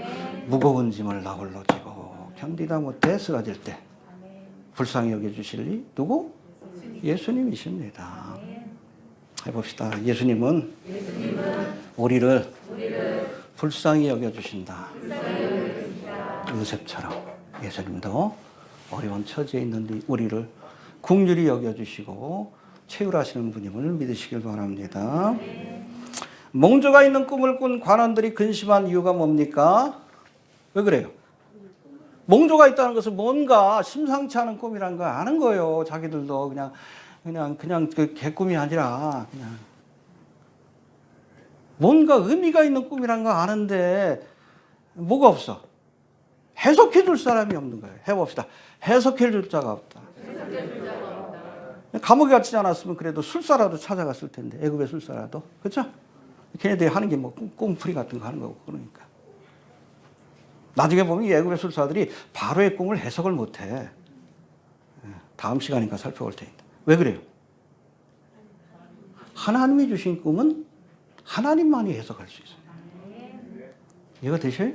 무거운 짐을 나 홀로 지고 견디다 못해 쓰러질 때 불쌍히 여겨주실리 누구? 예수님이십니다. 해봅시다. 예수님은 우리를 불쌍히 여겨주신다. 요셉처럼 예수님도 어려운 처지에 있는 우리를 긍휼히 여겨주시고 체휼하시는 분임을 믿으시길 바랍니다. 몽조가 있는 꿈을 꾼 관원들이 근심한 이유가 뭡니까? 왜 그래요? 몽조가 있다는 것은 뭔가 심상치 않은 꿈이라는 걸 아는 거예요. 자기들도 그냥 그 개꿈이 아니라 그냥 뭔가 의미가 있는 꿈이라는 걸 아는데 뭐가 없어? 해석해 줄 사람이 없는 거예요. 해봅시다. 해석해 줄 자가 없다. 감옥에 갇히지 않았으면 그래도 술사라도 찾아갔을 텐데 애굽의 술사라도 그렇죠? 걔네들이 하는 게 뭐 꿈풀이 같은 거 하는 거고 그러니까 나중에 보면 이 애굽의 술사들이 바로의 꿈을 해석을 못해. 다음 시간이니까 살펴볼 테니까. 왜 그래요? 하나님이 주신 꿈은 하나님만이 해석할 수 있어요. 이해가 되셔요?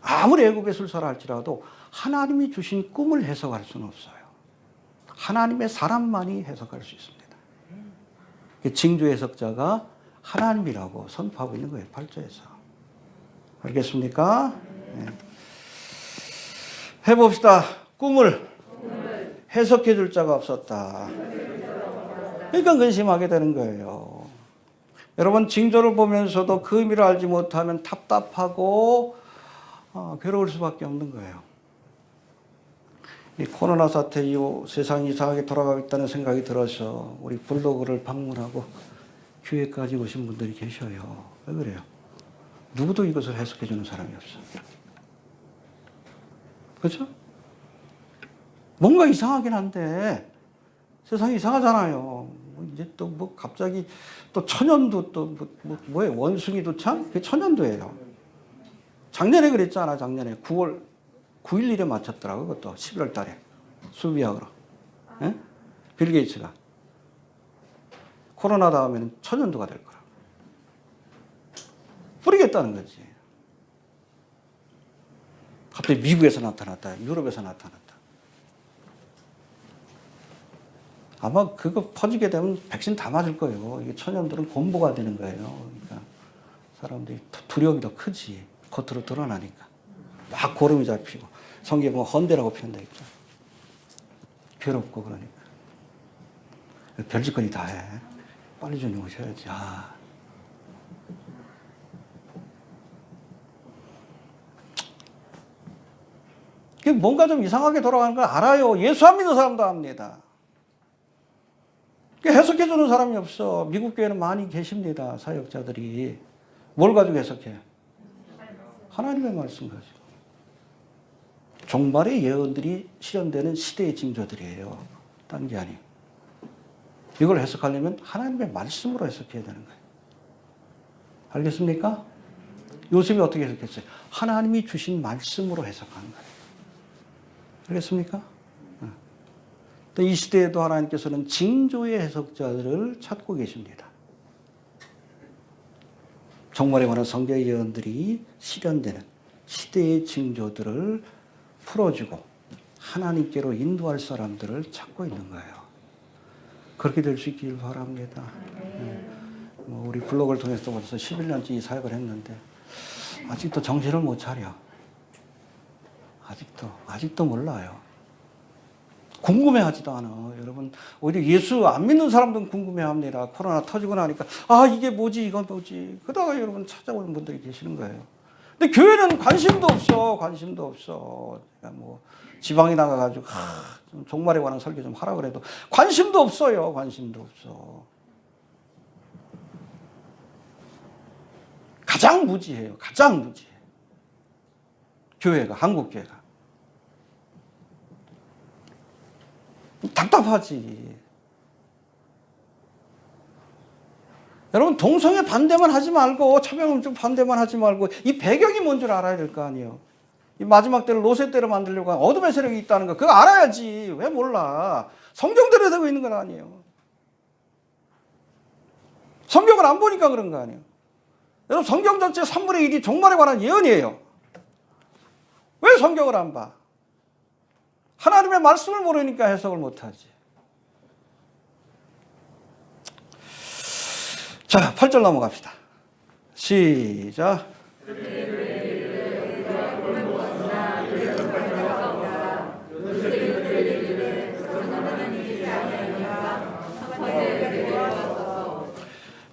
아무리 애국의 술사라 할지라도 하나님이 주신 꿈을 해석할 수는 없어요. 하나님의 사람만이 해석할 수 있습니다. 징조 해석자가 하나님이라고 선포하고 있는 거예요. 8조에서. 알겠습니까? 네. 해봅시다. 꿈을 해석해 줄 자가 없었다. 그러니까 근심하게 되는 거예요. 여러분, 징조를 보면서도 그 의미를 알지 못하면 답답하고 괴로울 수밖에 없는 거예요. 이 코로나 사태 이후 세상이 이상하게 돌아가고 있다는 생각이 들어서 우리 블로그를 방문하고 교회까지 오신 분들이 계셔요. 왜 그래요? 누구도 이것을 해석해 주는 사람이 없어요. 그렇죠? 뭔가 이상하긴 한데 세상이 이상하잖아요. 이제 또 뭐 갑자기 또 천연두 또 뭐예요? 원숭이도 참 그게 천연두예요. 작년에 그랬잖아. 작년에 9월 9.11에 맞췄더라고. 그것도 11월 달에 수비학으로. 예? 빌 게이츠가 코로나 다음에는 천연두가 될 거라. 뿌리겠다는 거지. 갑자기 미국에서 나타났다. 유럽에서 나타났다. 아마 그거 퍼지게 되면 백신 다 맞을 거예요. 이게 천연들은 곰보가 되는 거예요. 그러니까 사람들이 두려움이 더 크지. 겉으로 드러나니까. 막 고름이 잡히고. 성경에 보면 헌대라고 표현되어 있죠. 괴롭고 그러니까. 별짓거리 다 해. 빨리 좀 오셔야지. 뭔가 좀 이상하게 돌아가는 걸 알아요. 예수 안 믿는 사람도 압니다. 해석해 주는 사람이 없어. 미국 교회는 많이 계십니다. 사역자들이. 뭘 가지고 해석해? 하나님의 말씀 가지고. 종말의 예언들이 실현되는 시대의 징조들이에요. 딴 게 아니에요. 이걸 해석하려면 하나님의 말씀으로 해석해야 되는 거예요. 알겠습니까? 요셉이 어떻게 해석했어요? 하나님이 주신 말씀으로 해석한 거예요. 알겠습니까? 이 시대에도 하나님께서는 징조의 해석자들을 찾고 계십니다. 종말에 관한 성경의 예언들이 실현되는 시대의 징조들을 풀어주고 하나님께로 인도할 사람들을 찾고 있는 거예요. 그렇게 될 수 있길 바랍니다. 우리 블로그를 통해서 벌써 11년째 이 사역을 했는데 아직도 정신을 못 차려. 아직도 몰라요. 궁금해하지도 않아. 여러분, 오히려 예수 안 믿는 사람들은 궁금해합니다. 코로나 터지고 나니까 이게 뭐지, 이건 뭐지. 그러다가 여러분 찾아오는 분들이 계시는 거예요. 근데 교회는 관심도 없어. 뭐 지방에 나가가지고 좀 종말에 관한 설교 좀 하라 그래도 관심도 없어요. 관심도 없어. 가장 무지해요. 가장 무지해. 교회가, 한국 교회가. 답답하지. 여러분, 동성애 반대만 하지 말고 차별금지 반대만 하지 말고 이 배경이 뭔 줄 알아야 될 거 아니에요. 이 마지막 때를 노새 때로 만들려고 하는 어둠의 세력이 있다는 거 그거 알아야지. 왜 몰라. 성경대로 되고 있는 건 아니에요. 성경을 안 보니까 그런 거 아니에요. 여러분, 성경 전체 3분의 1이 종말에 관한 예언이에요. 왜 성경을 안 봐? 하나님의 말씀을 모르니까 해석을 못하지. 자, 8절 넘어갑시다. 시작.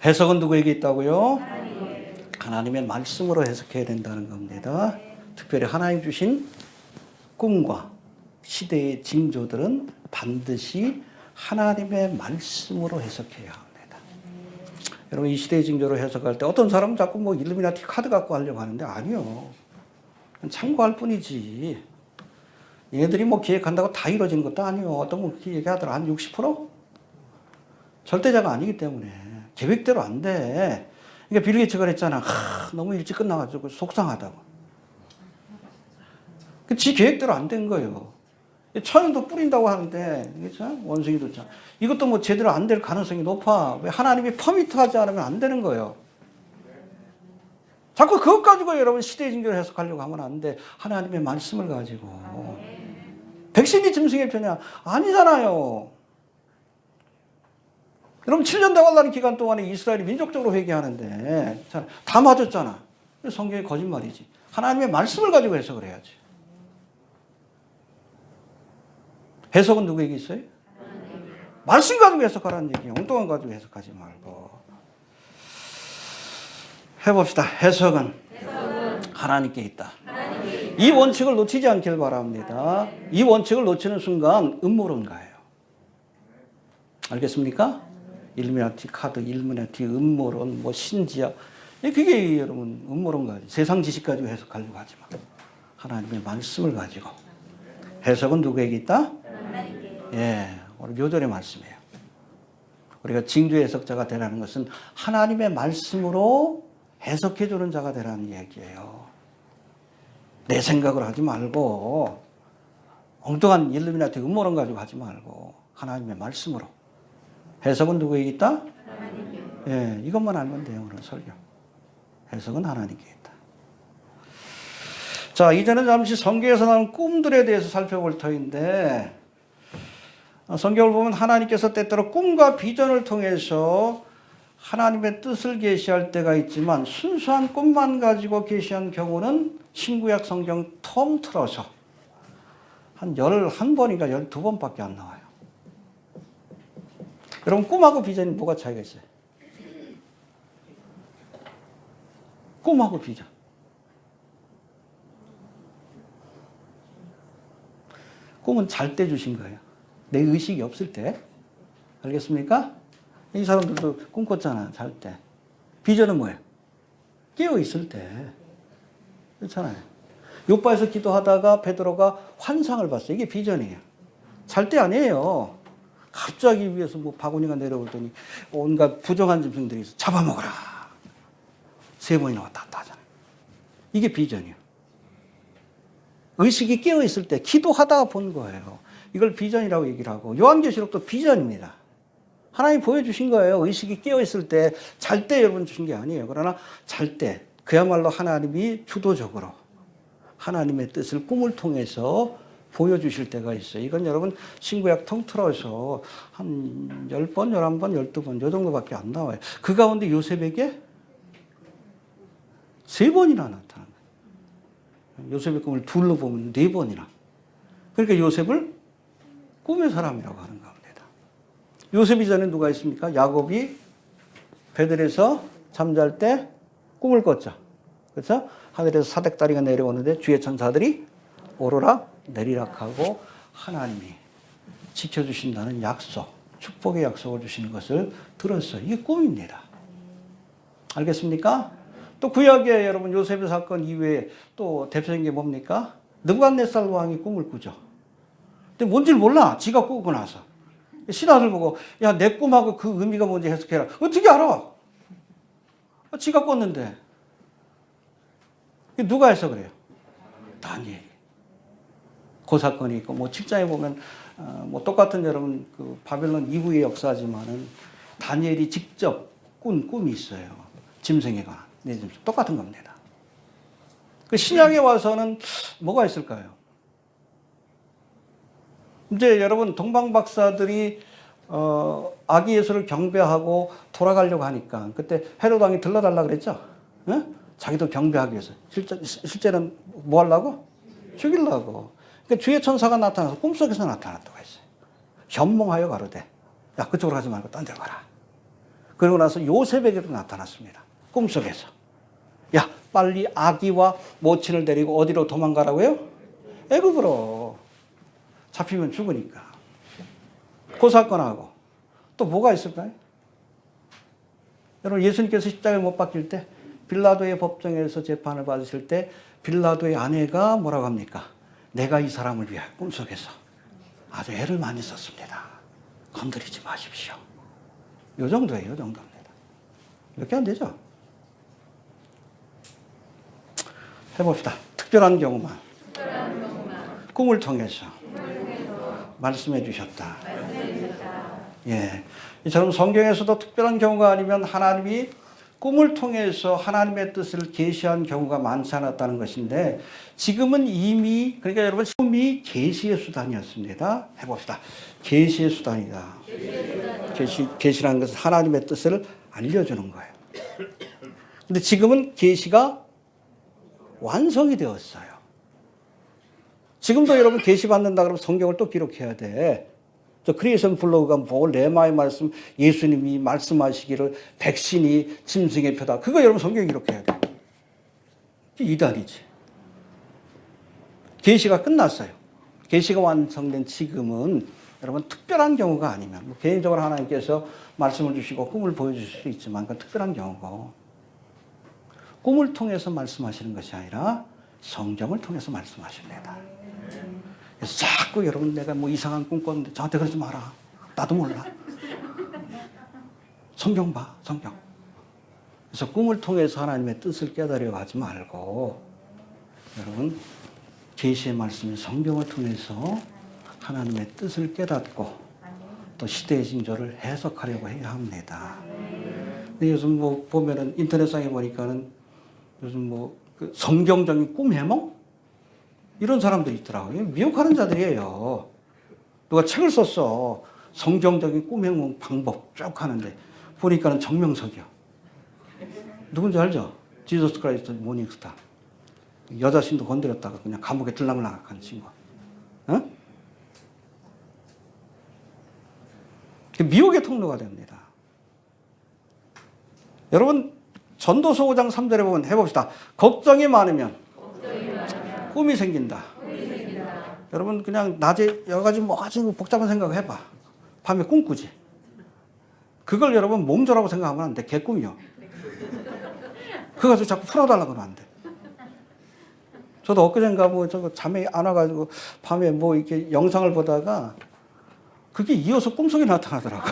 해석은 누구에게 있다고요? 하나님의 말씀으로 해석해야 된다는 겁니다. 특별히 하나님 주신 꿈과 시대의 징조들은 반드시 하나님의 말씀으로 해석해야 합니다. 여러분, 이 시대의 징조를 해석할 때 어떤 사람은 자꾸 뭐 일루미나티 카드 갖고 하려고 하는데 아니요. 참고할 뿐이지. 얘네들이 뭐 기획한다고 다 이루어지는 것도 아니요. 어떤 분 얘기하더라. 한 60%? 절대자가 아니기 때문에 계획대로 안 돼. 그러니까 빌 게이츠가 그랬잖아. 너무 일찍 끝나가지고 속상하다고. 지 계획대로 안 된 거예요. 천연도 뿌린다고 하는데, 그렇죠? 원숭이도 참. 이것도 뭐 제대로 안 될 가능성이 높아. 왜 하나님이 퍼미트하지 않으면 안 되는 거예요. 자꾸 그것 가지고 여러분 시대의 징조를 해석하려고 하면 안 돼. 하나님의 말씀을 가지고. 백신이 짐승의 편이야? 아니잖아요. 여러분 7년 대관하는 기간 동안에 이스라엘이 민족적으로 회개하는데 다 맞았잖아. 성경이 거짓말이지. 하나님의 말씀을 가지고 해석을 해야지. 해석은 누구에게 있어요? 말씀 가지고 해석하라는 얘기예요. 엉뚱한 가지고 해석하지 말고. 해봅시다. 해석은 하나님께 있다. 이 원칙을 놓치지 않길 바랍니다. 이 원칙을 놓치는 순간 음모론가예요. 알겠습니까? 일루미나티 카드, 일루미나티 음모론, 뭐 신지학. 그게 여러분 음모론가지. 세상 지식 가지고 해석하려고 하지 마. 하나님의 말씀을 가지고. 해석은 누구에게 있다? 예, 오늘 요절의 말씀이에요. 우리가 징조 해석자가 되라는 것은 하나님의 말씀으로 해석해 주는 자가 되라는 얘기예요. 내 생각을 하지 말고 엉뚱한 일루미나티 음모론 가지고 하지 말고 하나님의 말씀으로. 해석은 누구에게 있다? 예, 이것만 알면 돼요. 오늘 설교. 해석은 하나님께 있다. 자, 이제는 잠시 성경에서 나오는 꿈들에 대해서 살펴볼 터인데, 성경을 보면 하나님께서 때때로 꿈과 비전을 통해서 하나님의 뜻을 계시할 때가 있지만 순수한 꿈만 가지고 계시한 경우는 신구약 성경 통틀어서 한 11번인가 12번밖에 안 나와요. 여러분 꿈하고 비전이 뭐가 차이가 있어요? 꿈하고 비전. 꿈은 잘 때 주신 거예요. 내 의식이 없을 때. 알겠습니까? 이 사람들도 꿈 꿨잖아, 잘 때. 비전은 뭐예요? 깨어 있을 때. 그렇잖아요. 요바에서 기도하다가 베드로가 환상을 봤어요. 이게 비전이에요. 잘 때 아니에요. 갑자기 위에서 뭐 바구니가 내려오더니 온갖 부정한 짐승들이 있어. 잡아먹어라. 3번이나 왔다 갔다 하잖아요. 이게 비전이에요. 의식이 깨어있을 때 기도하다가 본 거예요. 이걸 비전이라고 얘기를 하고, 요한계시록도 비전입니다. 하나님 보여주신 거예요. 의식이 깨어있을 때, 잘 때 여러분 주신 게 아니에요. 그러나 잘 때, 그야말로 하나님이 주도적으로 하나님의 뜻을 꿈을 통해서 보여주실 때가 있어요. 이건 여러분 신구약 통틀어서 한 10번, 11번, 12번 이 정도밖에 안 나와요. 그 가운데 요셉에게 3번이나 나타난 거예요. 요셉의 꿈을 둘로 보면 4번이나. 그러니까 요셉을 꿈의 사람이라고 하는 겁니다. 요셉 이전에 누가 있습니까? 야곱이 베들에서 잠잘 때 꿈을 꿨죠. 그렇죠? 하늘에서 사닥다리가 내려오는데 주의 천사들이 오르락 내리락 하고 하나님이 지켜주신다는 약속, 축복의 약속을 주시는 것을 들었어요. 이게 꿈입니다. 알겠습니까? 또 구약에 여러분 요셉의 사건 이외에 또 대표적인 게 뭡니까? 느부갓네살 왕이 꿈을 꾸죠. 근데 뭔지를 몰라. 지가 꾸고 나서. 신하들 보고 야, 내 꿈하고 그 의미가 뭔지 해석해라. 어떻게 알아? 지가 꿨는데. 누가 해석을 해요? 다니엘이. 그 사건이 있고, 뭐 7장에 보면 뭐 똑같은 여러분 그 바벨론 이후의 역사지만은 다니엘이 직접 꾼 꿈이 있어요. 짐승에 관한. 네, 똑같은 겁니다. 그 신약에 와서는 뭐가 있을까요? 이제 여러분 동방 박사들이 아기 예수를 경배하고 돌아가려고 하니까 그때 헤롯 왕이 들러달라 그랬죠. 응? 자기도 경배하기 위해서. 실제는 뭐 하려고? 죽이려고. 그러니까 주의 천사가 나타나서 꿈속에서 나타났다고 했어요. 현몽하여 가로되 야, 그쪽으로 가지 말고 딴 데로 가라. 그러고 나서 요셉에게도 나타났습니다. 꿈속에서. 야, 빨리 아기와 모친을 데리고 어디로 도망가라고요? 애굽으로. 잡히면 죽으니까. 그 사건하고 또 뭐가 있을까요? 여러분 예수님께서 십자가에 못 박힐 때 빌라도의 법정에서 재판을 받으실 때 빌라도의 아내가 뭐라고 합니까? 내가 이 사람을 위하여 꿈속에서 아주 애를 많이 썼습니다. 건드리지 마십시오. 요 정도예요. 요 정도입니다. 이렇게 안 되죠? 해봅시다. 특별한 경우만. 꿈을 통해서 말씀해 주셨다. 예. 이처럼 성경에서도 특별한 경우가 아니면 하나님이 꿈을 통해서 하나님의 뜻을 계시한 경우가 많지 않았다는 것인데 지금은 이미 그러니까 여러분 꿈이 계시의 수단이었습니다. 해봅시다. 계시의 수단이다. 계시라는 것은 하나님의 뜻을 알려주는 거예요. 근데 지금은 계시가 완성이 되었어요. 지금도 여러분 계시 받는다 그러면 성경을 또 기록해야 돼. 저 크리에이션 블로그가 뭐 레마의 말씀, 예수님이 말씀하시기를 백신이 짐승의 표다. 그거 여러분 성경에 기록해야 돼. 이단이지. 계시가 끝났어요. 계시가 완성된 지금은 여러분 특별한 경우가 아니면 뭐 개인적으로 하나님께서 말씀을 주시고 꿈을 보여주실 수 있지만 그건 특별한 경우고 꿈을 통해서 말씀하시는 것이 아니라 성경을 통해서 말씀하십니다. 그래서 자꾸 여러분 내가 뭐 이상한 꿈 꿨는데 저한테 그러지 마라. 나도 몰라. 성경 봐. 성경. 그래서 꿈을 통해서 하나님의 뜻을 깨달으려고 하지 말고 여러분 계시의 말씀인 성경을 통해서 하나님의 뜻을 깨닫고 또 시대의 징조를 해석하려고 해야 합니다. 근데 요즘 뭐 보면은 인터넷상에 보니까는 요즘 뭐 그 성경적인 꿈 해몽? 이런 사람들이 있더라고요. 미혹하는 자들이에요. 누가 책을 썼어. 성경적인 꿈 해몽 방법 쭉 하는데 보니까는 정명석이요. 누군지 알죠? 지저스 크라이스트 모닝스타. 여자 신도 건드렸다가 그냥 감옥에 들락날락한 친구. 어? 미혹의 통로가 됩니다. 여러분 전도서 5장 3절에 보면 해봅시다. 걱정이 많으면 꿈이 생긴다. 여러분 그냥 낮에 여러 가지 뭐 아주 복잡한 생각을 해봐. 밤에 꿈꾸지. 그걸 여러분 몽조라고 생각하면 안 돼. 개꿈이요. 그거 가지고 자꾸 풀어달라고 하면 안 돼. 저도 엊그젠가 뭐 저거 잠이 안 와가지고 밤에 뭐 이렇게 영상을 보다가 그게 이어서 꿈속에 나타나더라고.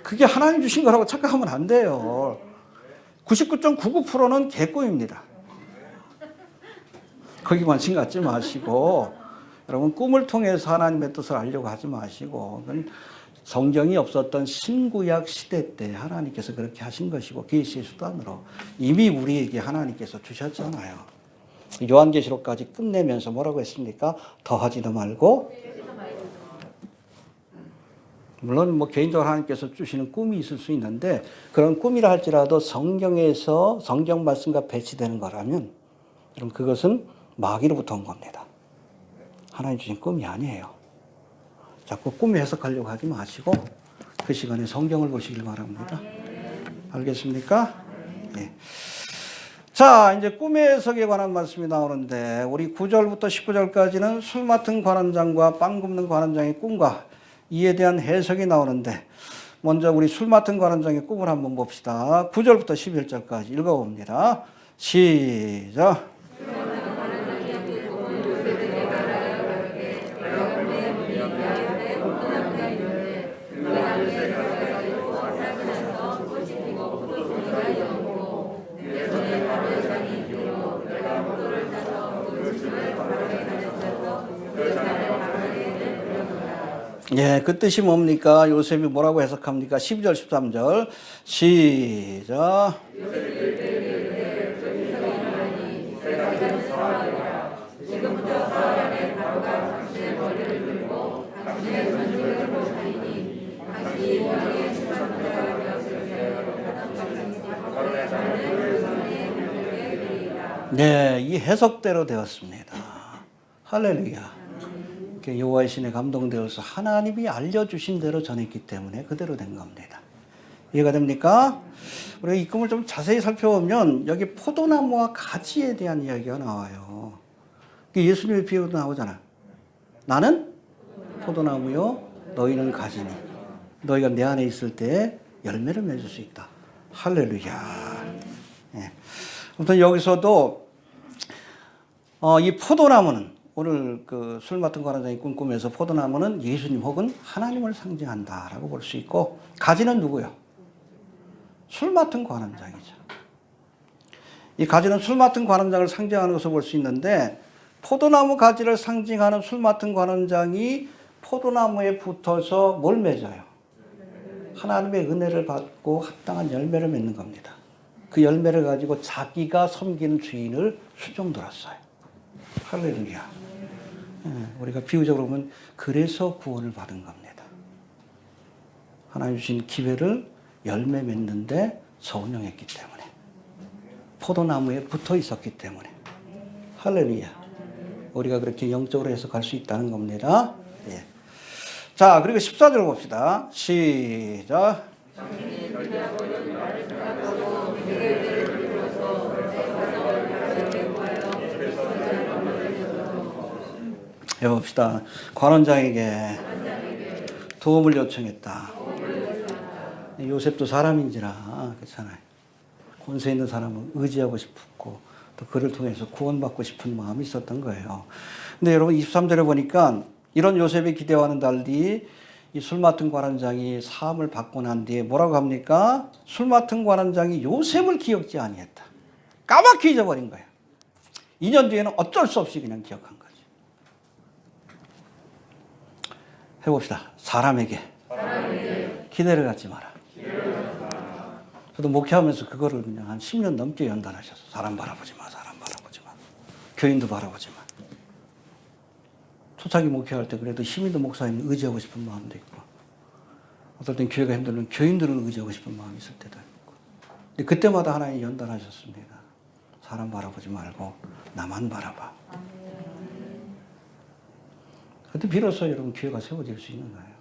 그게 하나님 주신 거라고 착각하면 안 돼요. 99.99%는 개꿈입니다. 거기만 신갖지 마시고 여러분 꿈을 통해서 하나님의 뜻을 알려고 하지 마시고 그건 성경이 없었던 신구약 시대 때 하나님께서 그렇게 하신 것이고 계시의 수단으로 이미 우리에게 하나님께서 주셨잖아요. 요한계시록까지 끝내면서 뭐라고 했습니까? 더하지도 말고 물론 뭐 개인적으로 하나님께서 주시는 꿈이 있을 수 있는데 그런 꿈이라 할지라도 성경에서 성경 말씀과 배치되는 거라면 그럼 그것은 마귀로부터 온 겁니다. 하나님 주신 꿈이 아니에요. 자꾸 꿈 해석하려고 하지 마시고 그 시간에 성경을 보시길 바랍니다. 알겠습니까? 네. 자, 이제 꿈의 해석에 관한 말씀이 나오는데 우리 9절부터 19절까지는 술 맡은 관원장과 빵 굽는 관원장의 꿈과 이에 대한 해석이 나오는데 먼저 우리 술 맡은 관원장의 꿈을 한번 봅시다. 9절부터 11절까지 읽어봅니다. 시작. 예, 그 뜻이 뭡니까? 요셉이 뭐라고 해석합니까? 12절, 13절. 시작. 네, 이 해석대로 되었습니다. 할렐루야. 여호와의 신에 감동되어서 하나님이 알려주신 대로 전했기 때문에 그대로 된 겁니다. 이해가 됩니까? 우리가 이 꿈을 좀 자세히 살펴보면 여기 포도나무와 가지에 대한 이야기가 나와요. 예수님의 비유도 나오잖아. 나는 포도나무요, 너희는 가지니. 너희가 내 안에 있을 때 열매를 맺을 수 있다. 할렐루야. 예. 아무튼 여기서도 이 포도나무는 오늘 그 술 맡은 관원장이 꿈꾸면서 포도나무는 예수님 혹은 하나님을 상징한다라고 볼 수 있고 가지는 누구요? 술 맡은 관원장이죠. 이 가지는 술 맡은 관원장을 상징하는 것을 볼 수 있는데 포도나무 가지를 상징하는 술 맡은 관원장이 포도나무에 붙어서 뭘 맺어요? 하나님의 은혜를 받고 합당한 열매를 맺는 겁니다. 그 열매를 가지고 자기가 섬기는 주인을 수종 들었어요. 할렐루야. 우리가 비유적으로 보면 그래서 구원을 받은 겁니다. 하나님 주신 기회를 열매 맺는데 선용했기 때문에, 포도나무에 붙어 있었기 때문에. 할렐루야. 우리가 그렇게 영적으로 해석할 수 있다는 겁니다. 예. 자, 그리고 14절 봅시다. 시작. 해봅시다. 관원장에게 도움을 요청했다. 요셉도 사람인지라 그렇잖아요. 권세 있는 사람은 의지하고 싶었고 또 그를 통해서 구원받고 싶은 마음이 있었던 거예요. 근데 여러분 23절에 보니까 이런 요셉의 기대와는 달리 이 술 맡은 관원장이 사함을 받고 난 뒤에 뭐라고 합니까? 술 맡은 관원장이 요셉을 기억지 아니했다. 까맣게 잊어버린 거예요. 2년 뒤에는 어쩔 수 없이 그냥 기억한 거죠. 해봅시다. 사람에게 기대를 갖지 마라. 저도 목회하면서 그거를 그냥 한 10년 넘게 연단하셨어요. 사람 바라보지 마, 사람 바라보지 마. 교인도 바라보지 마. 초창기 목회할 때 그래도 힘 있는 목사님 의지하고 싶은 마음도 있고, 어떨 땐 교회가 힘들면 교인들을 의지하고 싶은 마음이 있을 때도 있고. 근데 그때마다 하나님 연단하셨습니다. 사람 바라보지 말고 나만 바라봐. 그때 비로소 여러분 교회가 세워질 수 있는 거예요.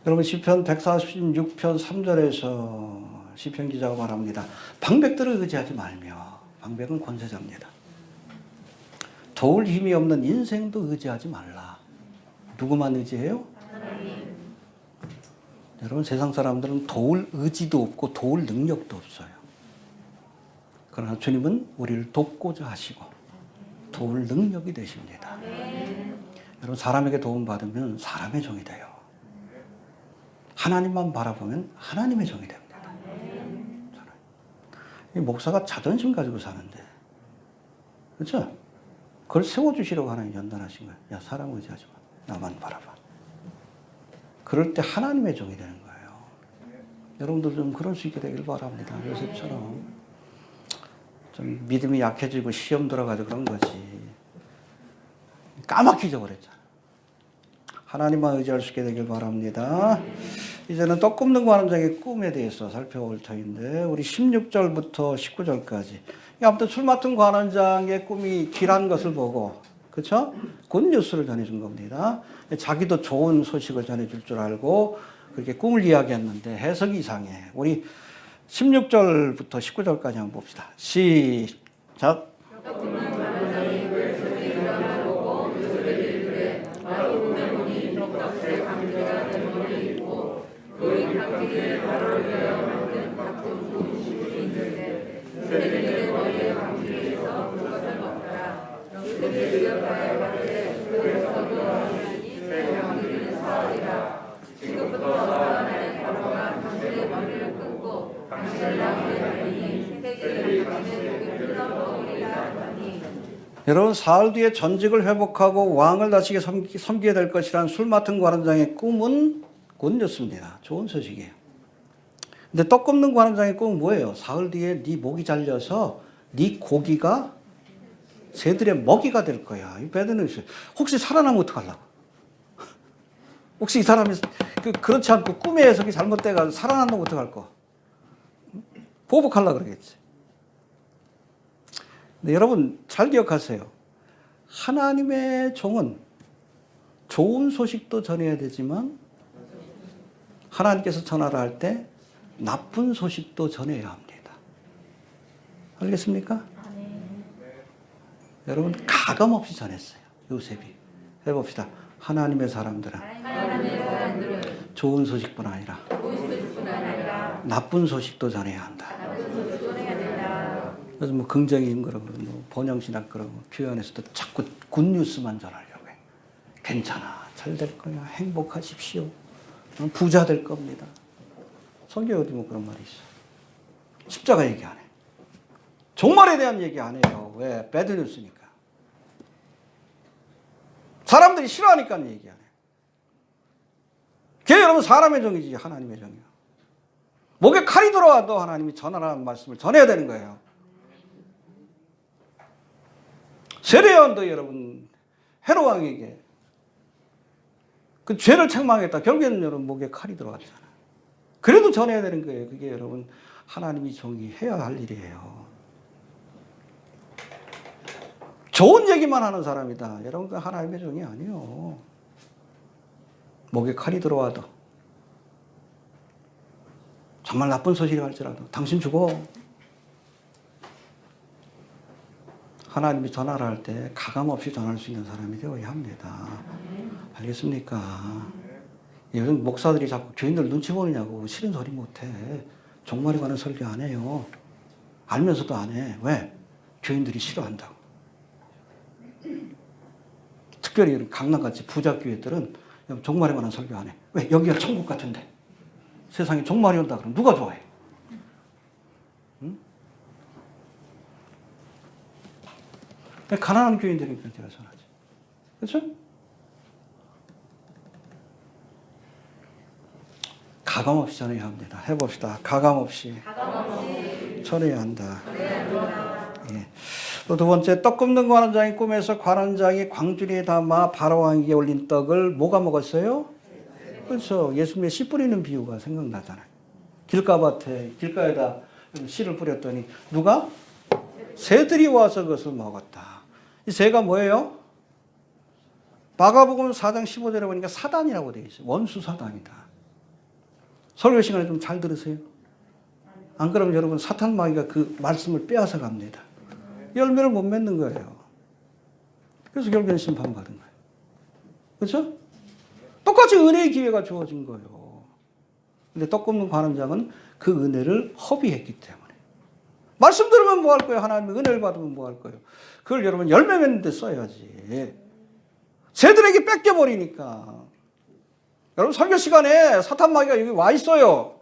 여러분 시편 146편 3절에서 시편 기자가 말합니다. 방백들을 의지하지 말며, 방백은 권세자입니다. 도울 힘이 없는 인생도 의지하지 말라. 누구만 의지해요? 하나님. 여러분 세상 사람들은 도울 의지도 없고 도울 능력도 없어요. 그러나 주님은 우리를 돕고자 하시고 도울 능력이 되십니다. 여러분 사람에게 도움 받으면 사람의 종이 돼요. 하나님만 바라보면 하나님의 종이 됩니다. 이 목사가 자존심 가지고 사는데, 그렇죠? 그걸 세워주시려고 하나님 연단하신 거예요. 야, 사람 의지하지 마. 나만 바라봐. 그럴 때 하나님의 종이 되는 거예요. 여러분들 좀 그럴 수 있게 되길 바랍니다. 요셉처럼 좀 믿음이 약해지고 시험 들어가지고 그런 거지. 까맣게 잊어버렸잖아. 하나님만 의지할 수 있게 되길 바랍니다. 이제는 떡 굽는 관원장의 꿈에 대해서 살펴볼 터인데, 우리 16절부터 19절까지. 아무튼 술 맡은 관원장의 꿈이 길한 것을 보고, 그렇죠? 굿뉴스를 전해준 겁니다. 자기도 좋은 소식을 전해줄 줄 알고 그렇게 꿈을 이야기했는데 해석이 이상해. 우리 16절부터 19절까지 한번 봅시다. 시작. 여러분 사흘 뒤에 전직을 회복하고 왕을 다시게 섬기게 될 것이라는 술 맡은 관원장의 꿈은 굿뉴스입니다. 좋은 소식이에요. 근데 떡 굽는 관원장의 꿈은 뭐예요? 사흘 뒤에 네 목이 잘려서 네 고기가 새들의 먹이가 될 거야. 이 배드뉴스. 혹시 살아나면 어떡하려고? 혹시 이 사람이 그렇지 않고 꿈의 해석이 잘못돼가지고 살아난다면 어떡할 거? 보복하려고 그러겠지. 근데 여러분 잘 기억하세요. 하나님의 종은 좋은 소식도 전해야 되지만 하나님께서 전하라 할 때 나쁜 소식도 전해야 합니다. 알겠습니까? 여러분 가감없이 전했어요. 요셉이. 해봅시다. 하나님의 사람들은 좋은 소식뿐 아니라 나쁜 소식도 전해야 한다. 그래서 뭐 긍정인 거라고 뭐 번영신학 그러고 교회안에서도 자꾸 굿뉴스만 전하려고 해. 괜찮아, 잘 될 거야, 행복하십시오, 부자 될 겁니다. 성경에 어디 뭐 그런 말이 있어? 십자가 얘기 안 해. 종말에 대한 얘기 안 해요. 왜? 배드뉴스니까. 사람들이 싫어하니까 얘기 안 해. 교회 여러분 사람의 종이지 하나님의 종이야. 목에 칼이 들어와도 하나님이 전하라는 말씀을 전해야 되는 거예요. 세례요한도 여러분 헤롯 왕에게 그 죄를 책망했다. 결국에는 여러분 목에 칼이 들어왔잖아요. 그래도 전해야 되는 거예요. 그게 여러분 하나님이 종이 해야 할 일이에요. 좋은 얘기만 하는 사람이다. 여러분 그 하나님의 종이 아니요. 목에 칼이 들어와도 정말 나쁜 소식이 할지라도 당신 죽어. 하나님이 전화를 할 때 가감없이 전할 수 있는 사람이 되어야 합니다. 알겠습니까? 요즘 목사들이 자꾸 교인들 눈치 보느냐고 싫은 소리 못해. 종말에 관한 설교 안 해요. 알면서도 안 해. 왜? 교인들이 싫어한다고. 특별히 이런 강남같이 부자 교회들은 종말에 관한 설교 안 해. 왜? 여기가 천국 같은데. 세상에 종말이 온다 그러면 누가 좋아해? 응? 가난한 교인들이 그렇게 전하지. 그렇죠? 가감없이 전해야 합니다. 해봅시다. 가감없이 전해야 한다. 예. 또 두 번째, 떡 굽는 관원장이 꿈에서 관원장이 광주리에 담아 바로왕에게 올린 떡을 뭐가 먹었어요? 그렇죠. 예수님의 씨 뿌리는 비유가 생각나잖아요. 길가에다 씨를 뿌렸더니 누가? 새들이 와서 그것을 먹었다. 이 새가 뭐예요? 마가복음 4장 15절에 보니까 사단이라고 되어 있어요. 원수 사단이다. 설교 시간에 좀 잘 들으세요. 안 그러면 여러분 사탄 마귀가 그 말씀을 빼앗아 갑니다. 열매를 못 맺는 거예요. 그래서 결국에는 심판받은 거예요. 그렇죠? 똑같이 은혜의 기회가 주어진 거예요. 근데 떡 굽는 관원장은 그 은혜를 허비했기 때문에. 말씀 들으면 뭐 할 거예요? 하나님의 은혜를 받으면 뭐 할 거예요? 그걸 여러분 열매 맺는 데 써야지. 새들에게 뺏겨버리니까. 여러분 설교 시간에 사탄 마귀가 여기 와 있어요.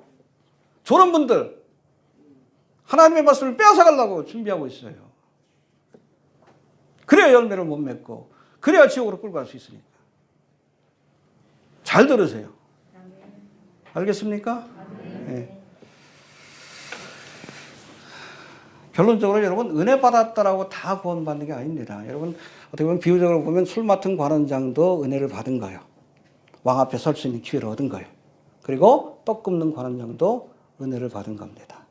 저런 분들 하나님의 말씀을 빼앗아가려고 준비하고 있어요. 그래야 열매를 못 맺고 그래야 지옥으로 끌고 갈 수 있으니까. 잘 들으세요. 알겠습니까? 네. 결론적으로 여러분 은혜 받았다라고 다 구원받는 게 아닙니다. 여러분 어떻게 보면 비유적으로 보면 술 맡은 관원장도 은혜를 받은 거예요. 왕 앞에 설 수 있는 기회를 얻은 거예요. 그리고 떡 굽는 관원장도 은혜를 받은 겁니다.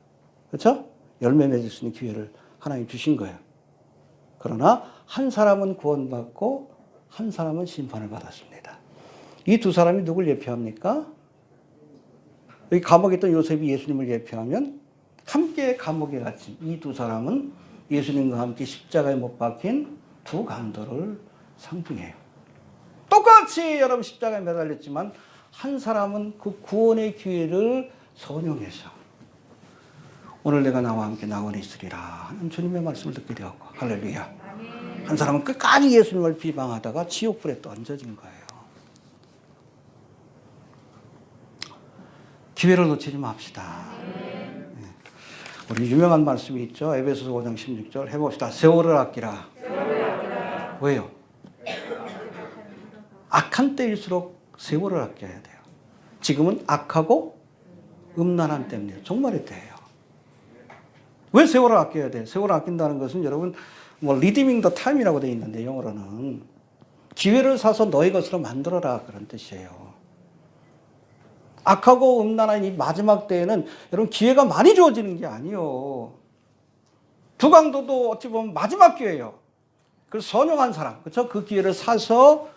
그렇죠? 열매 맺을 수 있는 기회를 하나님 주신 거예요. 그러나 한 사람은 구원받고 한 사람은 심판을 받았습니다. 이 두 사람이 누굴 예표합니까? 여기 감옥에 있던 요셉이 예수님을 예표하면 함께 감옥에 갇힌 이 두 사람은 예수님과 함께 십자가에 못 박힌 두 강도를 상징해요. 똑같이 여러분 십자가에 매달렸지만 한 사람은 그 구원의 기회를 선용해서 오늘 내가 나와 함께 낙원에 있으리라 하는 주님의 말씀을 듣게 되었고 할렐루야. 한 사람은 끝까지 예수님을 비방하다가 지옥불에 던져진 거예요. 기회를 놓치지 맙시다. 우리 유명한 말씀이 있죠. 에베소서 5장 16절 해봅시다. 세월을 아끼라. 왜요? 악한 때일수록 세월을 아껴야 돼요. 지금은 악하고 음란한 때문이에요. 종말의 때예요. 왜 세월을 아껴야 돼요? 세월을 아낀다는 것은 여러분 redeeming the time이라고 되어 있는데 영어로는 기회를 사서 너의 것으로 만들어라 그런 뜻이에요. 악하고 음란한 이 마지막 때에는 여러분 기회가 많이 주어지는 게 아니에요. 두 강도도 어찌 보면 마지막 기회예요. 그래서 선용한 사람, 그렇죠? 그 기회를 사서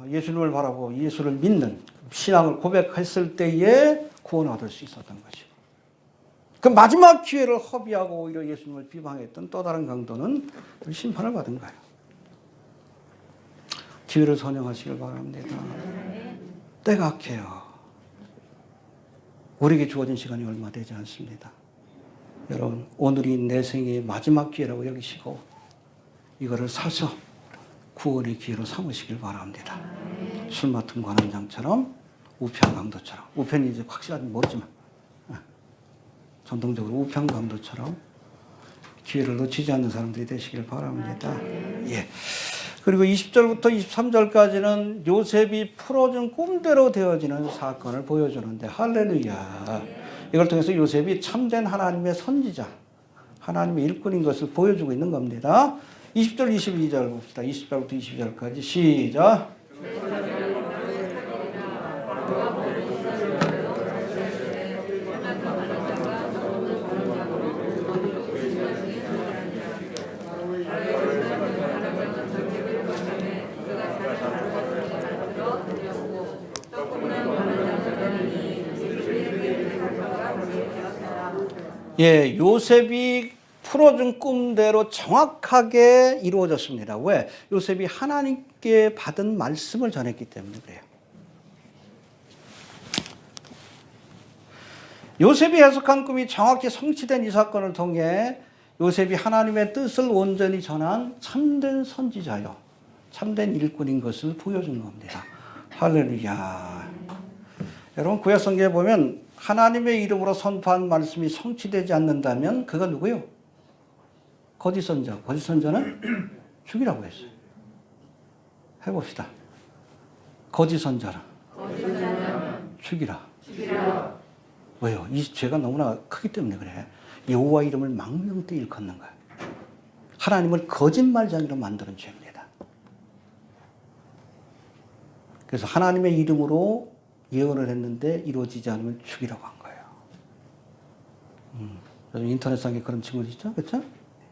예수님을 바라보고 예수를 믿는 신앙을 고백했을 때에 구원을 얻을 수 있었던 것이고, 그 마지막 기회를 허비하고 오히려 예수님을 비방했던 또 다른 강도는 심판을 받은 거예요. 기회를 선용하시길 바랍니다. 때가 악해요. 우리에게 주어진 시간이 얼마 되지 않습니다. 여러분, 오늘이 내 생애의 마지막 기회라고 여기시고 이거를 사서 구원의 기회로 삼으시길 바랍니다. 술 맡은 관원장처럼 우편 강도처럼, 우편이 이제 확실한지 모르지만 전통적으로 우편 강도처럼 기회를 놓치지 않는 사람들이 되시길 바랍니다. 예. 그리고 20절부터 23절까지는 요셉이 풀어준 꿈대로 되어지는 사건을 보여주는데 할렐루야. 이걸 통해서 요셉이 참된 하나님의 선지자, 하나님의 일꾼인 것을 보여주고 있는 겁니다. 20절, 22절 봅시다. 20절부터 22절까지 시작. 예, 요셉이 풀어준 꿈대로 정확하게 이루어졌습니다. 왜? 요셉이 하나님께 받은 말씀을 전했기 때문에 그래요. 요셉이 해석한 꿈이 정확히 성취된 이 사건을 통해 요셉이 하나님의 뜻을 온전히 전한 참된 선지자요, 참된 일꾼인 것을 보여준 겁니다. 할렐루야. 여러분, 구약 성경에 보면 하나님의 이름으로 선포한 말씀이 성취되지 않는다면 그가 누구요? 거짓 선자. 거짓 선자는 죽이라고 했어요. 해봅시다. 거짓 선자는 죽이라. 왜요? 이 죄가 너무나 크기 때문에 그래. 여호와 이름을 망명되이 일컫는 거야. 하나님을 거짓말장이로 만드는 죄입니다. 그래서 하나님의 이름으로 예언을 했는데 이루어지지 않으면 죽이라고 한 거예요. 요즘 인터넷상에 그런 친구들 있죠? 그렇죠?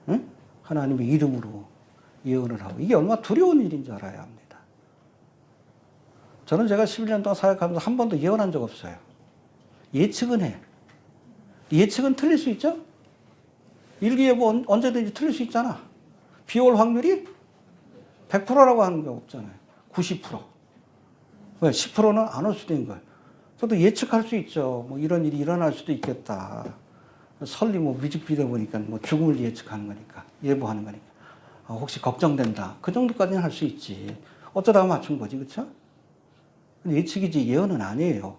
응? 하나님의 이름으로 예언을 하고 이게 얼마나 두려운 일인 줄 알아야 합니다. 저는 제가 11년 동안 사역하면서 한 번도 예언한 적 없어요. 예측은 해. 예측은 틀릴 수 있죠? 일기예보 언제든지 틀릴 수 있잖아. 비 올 확률이 100%라고 하는 게 없잖아요. 90%. 왜? 10%는 안 올 수도 있는 거예요. 저도 예측할 수 있죠. 뭐 이런 일이 일어날 수도 있겠다. 설리 뭐 뮤직비디오 보니까 뭐 죽음을 예측하는 거니까, 예보하는 거니까. 혹시 걱정된다. 그 정도까지는 할 수 있지. 어쩌다가 맞춘 거지, 그렇죠? 예측이지 예언은 아니에요.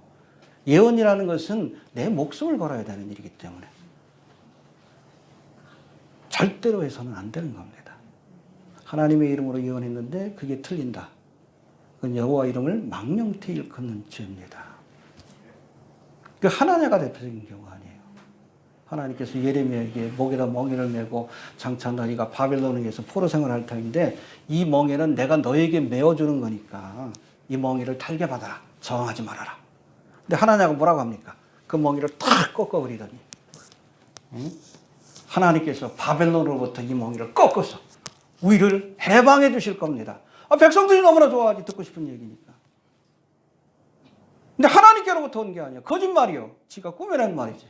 예언이라는 것은 내 목숨을 걸어야 되는 일이기 때문에 절대로 해서는 안 되는 겁니다. 하나님의 이름으로 예언했는데 그게 틀린다. 그건 여호와 이름을 망령되이 일컫는 죄입니다. 그 하나냐가 대표적인 경우 아니에요. 하나님께서 예레미야에게 목에다 멍에를 메고 장차너희가 바벨론에 의해서 포로 생활할 터인데 이 멍에는 내가 너에게 메어주는 거니까 이 멍에를 탈게 받아라. 저항하지 말아라. 근데 하나냐가 뭐라고 합니까? 그 멍에를 탁 꺾어버리더니 하나님께서 바벨론으로부터 이 멍에를 꺾어서 우리를 해방해 주실 겁니다. 백성들이 너무나 좋아하지, 듣고 싶은 얘기니까. 근데 하나님께로부터 온 게 아니야. 거짓말이요. 지가 꾸며낸 말이지.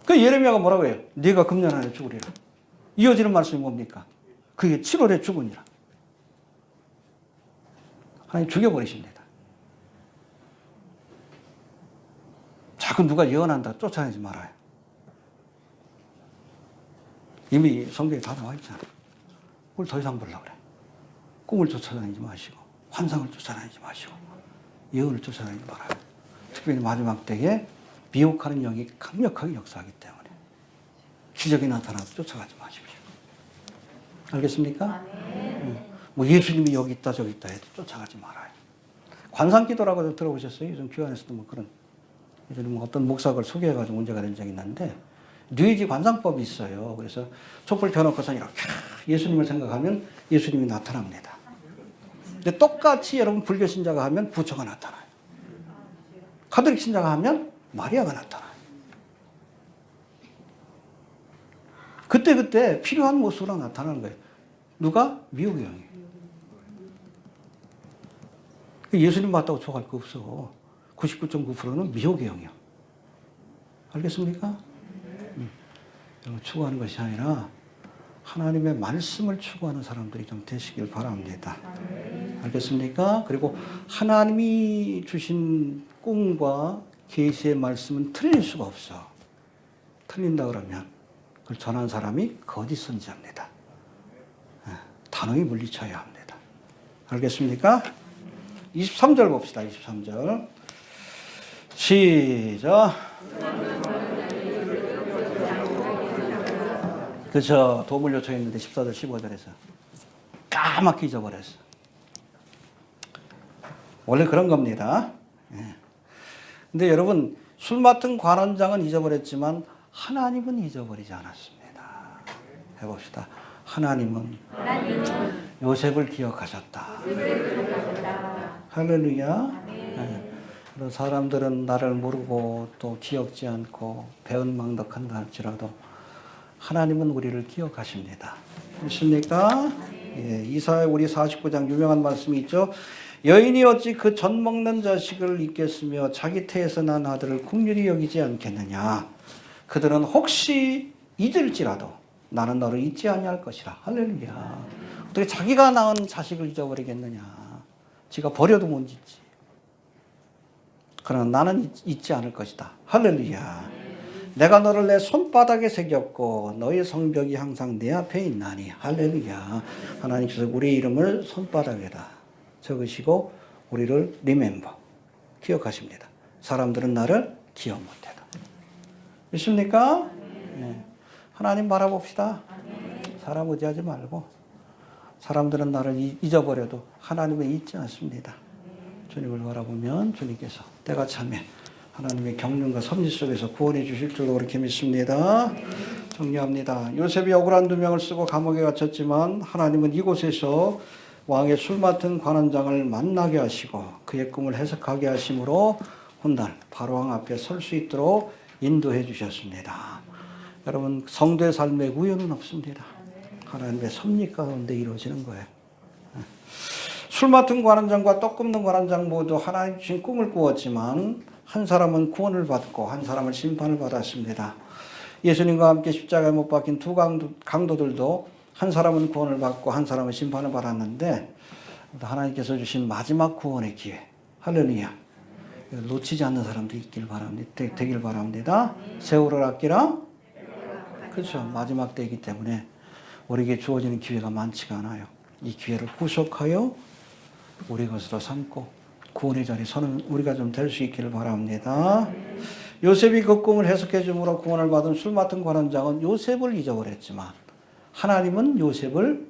그 예레미야가 뭐라고 해요? 네가 금년 안에 죽으리라. 이어지는 말씀이 뭡니까? 그게 7월에 죽으니라. 하나님 죽여버리십니다. 자꾸 누가 예언한다 쫓아내지 말아요. 이미 성경에 다 나와 있잖아. 뭘 더 이상 보려고 그래. 꿈을 쫓아다니지 마시고 환상을 쫓아다니지 마시고 예언을 쫓아다니지 말아요. 특별히 마지막 때에 미혹하는 영이 강력하게 역사하기 때문에 기적이 나타나도 쫓아가지 마십시오. 알겠습니까? 뭐 예수님이 여기 있다 저기 있다 해도 쫓아가지 말아요. 관상기도라고 들어보셨어요? 요즘 교회에서도 뭐 그런 예전에 뭐 어떤 목사를 소개해가지고 문제가 된 적이 있는데 뉴에이지 관상법이 있어요. 그래서 촛불 켜놓고서 이렇게 예수님을 생각하면 예수님이 나타납니다. 근데 똑같이 여러분 불교 신자가 하면 부처가 나타나요. 가톨릭 신자가 하면 마리아가 나타나요. 그때 필요한 모습으로 나타나는 거예요. 누가? 미혹의 영이에요. 예수님 맞다고 족할 거 없어. 99.9%는 미혹의 영이야. 알겠습니까? 추구하는 것이 아니라 하나님의 말씀을 추구하는 사람들이 좀 되시길 바랍니다. 알겠습니까? 그리고 하나님이 주신 꿈과 계시의 말씀은 틀릴 수가 없어. 틀린다 그러면 그걸 전한 사람이 거짓 선지자입니다. 단호히 물리쳐야 합니다. 알겠습니까? 23절 봅시다. 23절. 시작. 그렇죠. 도움을 요청했는데 14절 15절에서 까맣게 잊어버렸어. 원래 그런 겁니다. 근데 여러분, 술 맡은 관원장은 잊어버렸지만 하나님은 잊어버리지 않았습니다. 해봅시다. 하나님은 요셉을 기억하셨다. 할렐루야. 네. 그런 사람들은 나를 모르고 또 기억지 않고 배은망덕한다 할지라도 하나님은 우리를 기억하십니다. 믿습니까? 예, 이사야 우리 49장 유명한 말씀이 있죠. 여인이 어찌 그 젖 먹는 자식을 잊겠으며 자기 태에서 난 아들을 긍휼히 여기지 않겠느냐. 그들은 혹시 잊을지라도 나는 너를 잊지 아니할 것이라. 할렐루야. 어떻게 자기가 낳은 자식을 잊어버리겠느냐. 지가 버려도 못 잊지. 그러나 나는 잊지 않을 것이다. 할렐루야. 내가 너를 내 손바닥에 새겼고 너의 성벽이 항상 내 앞에 있나니. 할렐루야. 하나님께서 우리 이름을 손바닥에다 적으시고 우리를 remember, 기억하십니다. 사람들은 나를 기억 못해도. 믿습니까? 네. 하나님 바라봅시다. 사람 의지하지 말고. 사람들은 나를 잊어버려도 하나님은 잊지 않습니다. 주님을 바라보면 주님께서 때가 차면 하나님의 경륜과 섭리 속에서 구원해 주실 줄로 그렇게 믿습니다. 정리합니다. 요셉이 억울한 누명을 쓰고 감옥에 갇혔지만 하나님은 이곳에서 왕의 술 맡은 관원장을 만나게 하시고 그의 꿈을 해석하게 하심으로 훗날 바로왕 앞에 설 수 있도록 인도해 주셨습니다. 여러분, 성도의 삶에 우연은 없습니다. 하나님의 섭리 가운데 이루어지는 거예요. 술 맡은 관원장과 떡 굽는 관원장 모두 하나님 주신 꿈을 꾸었지만 한 사람은 구원을 받고 한 사람은 심판을 받았습니다. 예수님과 함께 십자가에 못 박힌 두 강도들도 한 사람은 구원을 받고 한 사람은 심판을 받았는데 하나님께서 주신 마지막 구원의 기회. 할렐루야. 놓치지 않는 사람도 있길 바랍니다. 되길 바랍니다. 세월을 아끼라. 그렇죠. 마지막 때이기 때문에 우리에게 주어지는 기회가 많지가 않아요. 이 기회를 구속하여 우리 것으로 삼고 구원의 자리에 서는 우리가 좀 될 수 있기를 바랍니다. 요셉이 그 꿈을 해석해 줌으로 구원을 받은 술 맡은 관원장은 요셉을 잊어버렸지만 하나님은 요셉을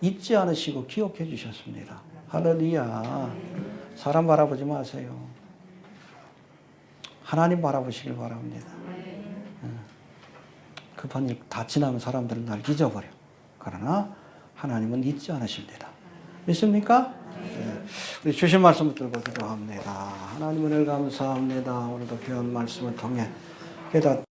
잊지 않으시고 기억해 주셨습니다. 할렐루야. 사람 바라보지 마세요. 하나님 바라보시길 바랍니다. 급한 일 다 지나면 사람들은 날 잊어버려. 그러나 하나님은 잊지 않으십니다. 믿습니까? 네. 우리 주신 말씀을 들고 기도합니다. 하나님 은혜를 감사합니다. 오늘도 귀한 말씀을 통해 깨닫